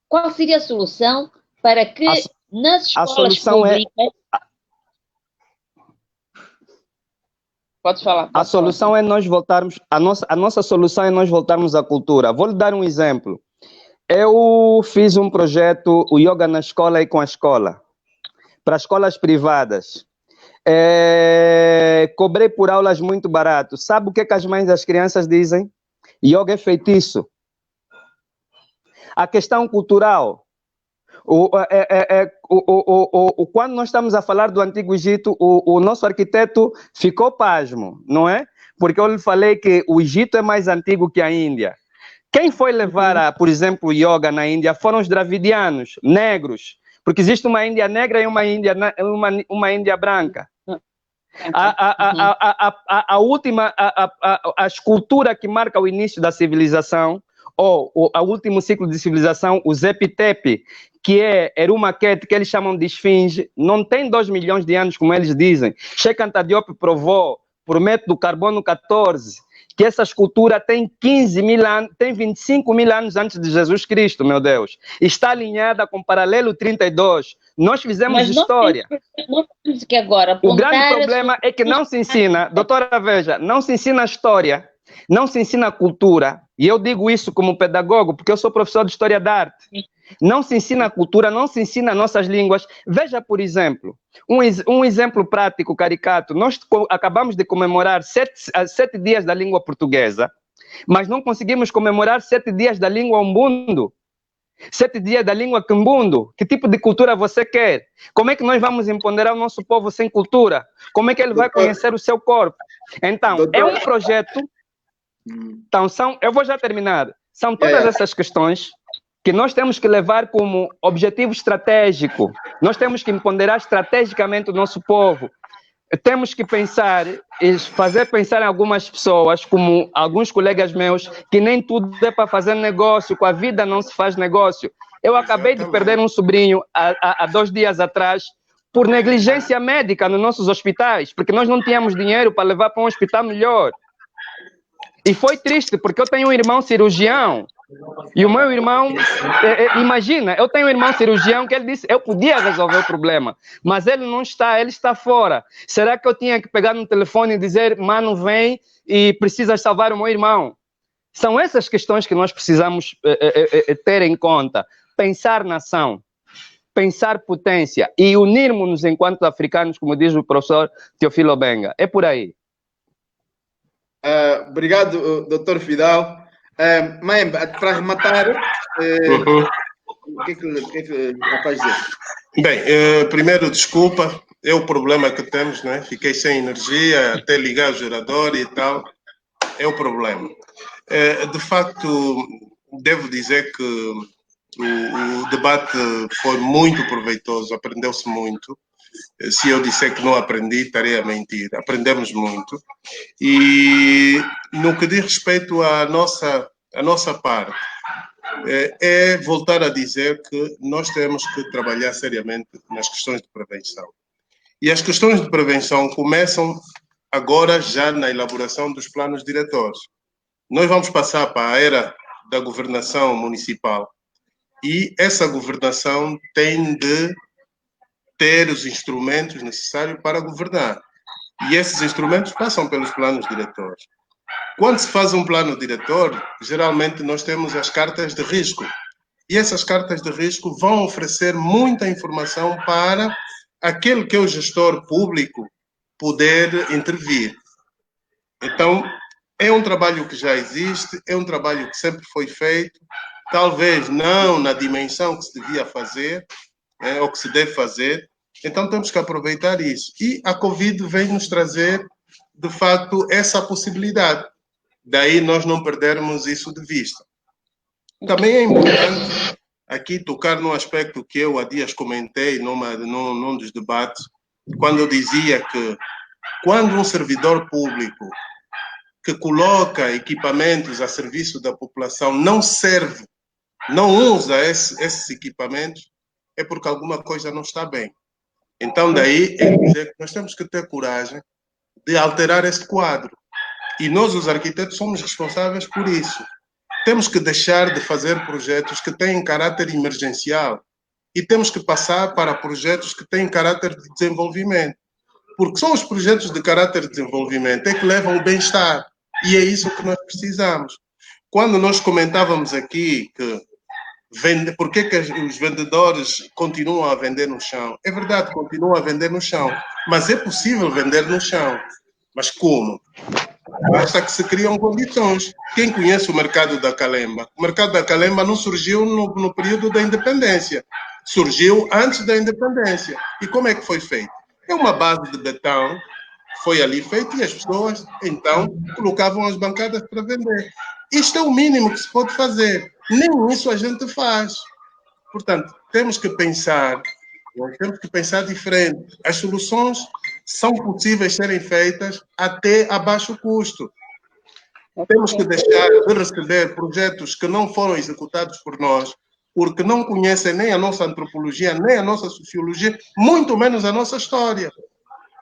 Qual seria a solução para que nas escolas públicas... Pode falar. A solução é nós voltarmos... A nossa solução é nós voltarmos à cultura. Vou lhe dar um exemplo. Eu fiz um projeto, o Yoga na Escola e com a Escola, para escolas privadas. Cobrei por aulas muito barato. Sabe o que as mães das crianças dizem? Yoga é feitiço. A questão cultural. Quando nós estamos a falar do Antigo Egito, o nosso arquiteto ficou pasmo, não é? Porque eu lhe falei que o Egito é mais antigo que a Índia. Quem foi levar, por exemplo, o yoga na Índia foram os dravidianos, negros, porque existe uma Índia negra e uma Índia branca. A escultura que marca o início da civilização, ou o último ciclo de civilização, o Zep-Tepi, que é Erumaquete, que eles chamam de esfinge, não tem 2 milhões de anos, como eles dizem. Cheikh Anta Diop provou, por método carbono 14, que essa escultura tem 15 mil anos, tem 25 mil anos antes de Jesus Cristo, meu Deus. Está alinhada com paralelo 32. Nós fizemos história. Não temos que agora o grande problema é que não se ensina, doutora, veja, não se ensina a história, não se ensina a cultura, e eu digo isso como pedagogo, porque eu sou professor de História da Arte. Não se ensina a cultura, não se ensina nossas línguas. Veja, por exemplo, um exemplo prático, caricato. Nós acabamos de comemorar 7 dias da língua portuguesa, mas não conseguimos comemorar 7 dias da língua umbundo, 7 dias da língua quimbundo. Que tipo de cultura você quer? Como é que nós vamos empoderar o nosso povo sem cultura? Como é que ele vai conhecer o seu corpo? Então, é um projeto... Então, eu vou já terminar. São todas essas questões que nós temos que levar como objetivo estratégico. Nós temos que empoderar estrategicamente o nosso povo. Temos que pensar, fazer pensar em algumas pessoas, como alguns colegas meus, que nem tudo é para fazer negócio, com a vida não se faz negócio. Eu acabei de perder um sobrinho há 2 dias atrás, por negligência médica nos nossos hospitais, porque nós não tínhamos dinheiro para levar para um hospital melhor. E foi triste, porque eu tenho um irmão cirurgião, e o meu irmão, imagina, eu tenho um irmão cirurgião que ele disse, eu podia resolver o problema, mas ele não está, ele está fora. Será que eu tinha que pegar no telefone e dizer, mano, vem e precisas salvar o meu irmão? São essas questões que nós precisamos ter em conta. Pensar nação, pensar potência e unirmos-nos enquanto africanos, como diz o professor Teofilo Obenga. É por aí. Obrigado, doutor Fidal. Mãe, para arrematar, o que é que rapaz dizer? Bem, primeiro, desculpa, é o problema que temos, né? Fiquei sem energia, até ligar o gerador e tal, é o problema. De facto, devo dizer que o debate foi muito proveitoso, aprendeu-se muito. Se eu disser que não aprendi, estaria a mentir. Aprendemos muito. E no que diz respeito à nossa parte, é voltar a dizer que nós temos que trabalhar seriamente nas questões de prevenção. E as questões de prevenção começam agora já na elaboração dos planos diretores. Nós vamos passar para a era da governação municipal e essa governação tem de ter os instrumentos necessários para governar. E esses instrumentos passam pelos planos diretores. Quando se faz um plano diretor, geralmente nós temos as cartas de risco. E essas cartas de risco vão oferecer muita informação para aquele que é o gestor público poder intervir. Então, é um trabalho que já existe, é um trabalho que sempre foi feito, talvez não na dimensão que se devia fazer, ou que se deve fazer, Então temos que aproveitar isso. E a Covid vem nos trazer, de facto, essa possibilidade. Daí nós não perdermos isso de vista. Também é importante aqui tocar num aspecto que eu há dias comentei num dos debates, quando eu dizia que quando um servidor público que coloca equipamentos a serviço da população não serve, não usa esses equipamentos, é porque alguma coisa não está bem. Então, daí é dizer que nós temos que ter coragem de alterar esse quadro. E nós, os arquitetos, somos responsáveis por isso. Temos que deixar de fazer projetos que têm caráter emergencial e temos que passar para projetos que têm caráter de desenvolvimento. Porque são os projetos de caráter de desenvolvimento é que levam o bem-estar. E é isso que nós precisamos. Quando nós comentávamos aqui que por que os vendedores continuam a vender no chão? É verdade, continuam a vender no chão. Mas é possível vender no chão. Mas como? Basta que se criam condições. Quem conhece o mercado da Calemba? O mercado da Calemba não surgiu no período da independência. Surgiu antes da independência. E como é que foi feito? É uma base de betão, foi ali feito e as pessoas, então, colocavam as bancadas para vender. Isto é o mínimo que se pode fazer. Nem isso a gente faz. Portanto, temos que pensar diferente. As soluções são possíveis serem feitas até a baixo custo. Temos que deixar de receber projetos que não foram executados por nós, porque não conhecem nem a nossa antropologia, nem a nossa sociologia, muito menos a nossa história.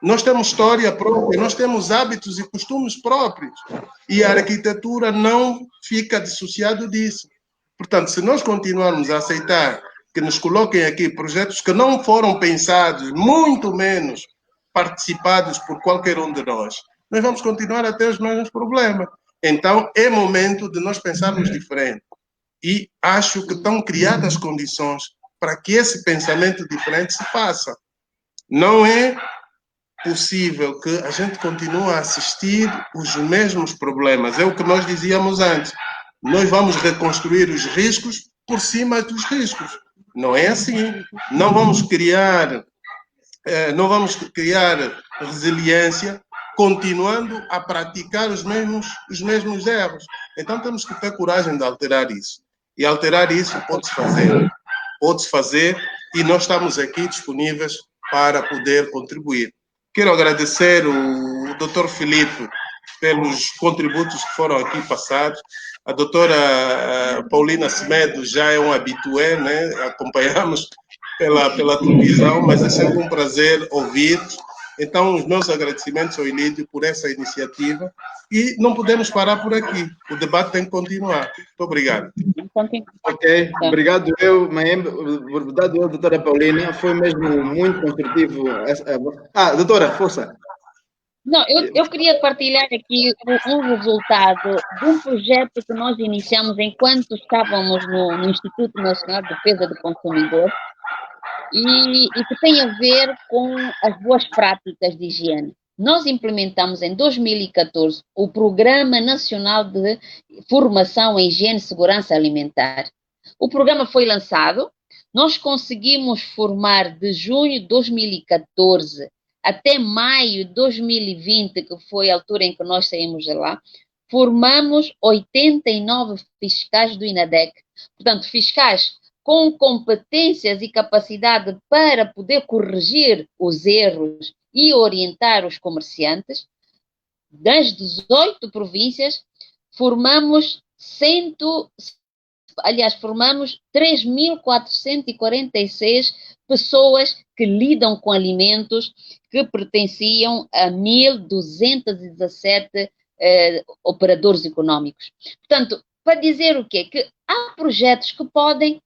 Nós temos história própria, nós temos hábitos e costumes próprios. E a arquitetura não fica dissociada disso. Portanto, se nós continuarmos a aceitar que nos coloquem aqui projetos que não foram pensados, muito menos participados por qualquer um de nós vamos continuar a ter os mesmos problemas. Então, é momento de nós pensarmos diferente. E acho que estão criadas condições para que esse pensamento diferente se faça. Não é possível que a gente continue a assistir os mesmos problemas. É o que nós dizíamos antes. Nós vamos reconstruir os riscos por cima dos riscos. Não é assim. Não vamos criar resiliência continuando a praticar os mesmos erros. Então temos que ter coragem de alterar isso. E alterar isso pode-se fazer. Pode-se fazer e nós estamos aqui disponíveis para poder contribuir. Quero agradecer o Dr. Filipe pelos contributos que foram aqui passados. A doutora Paulina Semedo já é um habitué, né? Acompanhamos pela televisão, mas é sempre um prazer ouvir. Então, os meus agradecimentos ao Ilídio por essa iniciativa e não podemos parar por aqui. O debate tem que continuar. Muito obrigado. Ok, obrigado obrigado eu, doutora Paulina, foi mesmo muito construtivo. Doutora, força. Não, eu queria partilhar aqui um resultado de um projeto que nós iniciamos enquanto estávamos no Instituto Nacional de Defesa do Consumidor e que tem a ver com as boas práticas de higiene. Nós implementamos em 2014 o Programa Nacional de Formação em Higiene e Segurança Alimentar. O programa foi lançado, nós conseguimos formar de junho de 2014 até maio de 2020, que foi a altura em que nós saímos de lá, formamos 89 fiscais do INADEC. Portanto, fiscais com competências e capacidade para poder corrigir os erros e orientar os comerciantes. Das 18 províncias, formamos 3.446 pessoas que lidam com alimentos que pertenciam a 1.217 operadores econômicos. Portanto, para dizer o quê? Que há projetos que podem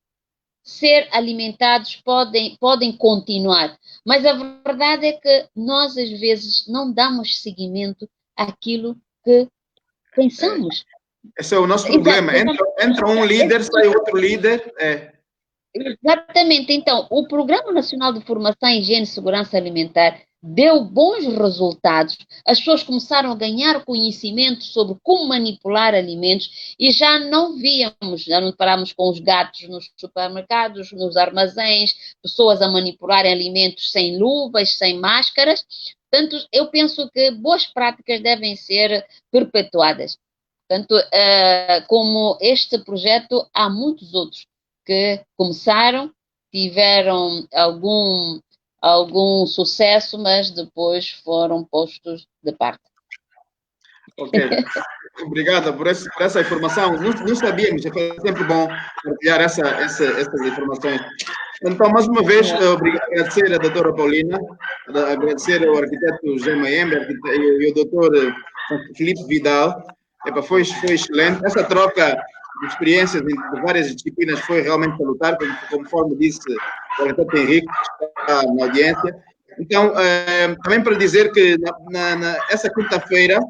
ser alimentados, podem continuar, mas a verdade é que nós às vezes não damos seguimento àquilo que pensamos. Esse é o nosso problema. Entra um líder, sai outro líder. Exatamente. Então, o Programa Nacional de Formação em Higiene e Segurança Alimentar deu bons resultados. As pessoas começaram a ganhar conhecimento sobre como manipular alimentos e já não víamos, já não paramos com os gatos nos supermercados, nos armazéns, pessoas a manipularem alimentos sem luvas, sem máscaras. Portanto, eu penso que boas práticas devem ser perpetuadas. Portanto, como este projeto, há muitos outros que começaram, tiveram algum sucesso, mas depois foram postos de parte. Ok. Obrigado por essa informação. Não sabíamos, é sempre bom partilhar essas informações. Então, mais uma vez, agradecer a doutora Paulina, agradecer ao arquiteto José Maembe e ao doutor Filipe Vidal. Foi excelente. Essa troca de experiências de várias disciplinas foi realmente salutar, conforme disse o arquiteto Henrique, que está na audiência. Então, também para dizer que essa quinta-feira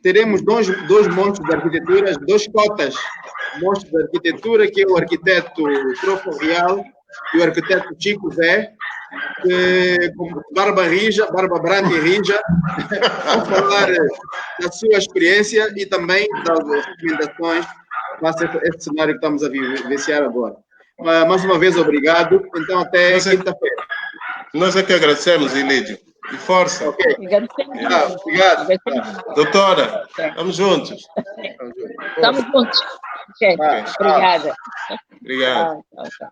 teremos dois monstros de arquitetura, duas cotas de monstros de arquitetura, que é o arquiteto Trofo Real e o arquiteto Chico Zé, com barba branca e rija, vão falar da sua experiência e também das recomendações para este cenário que estamos a vivenciar agora. Mais uma vez, obrigado. Então, até quinta-feira. Nós é que agradecemos, Ilídio. E força. Ok. Obrigado. Doutora, estamos juntos. Estamos juntos. Okay. Obrigada. Obrigado. Tchau.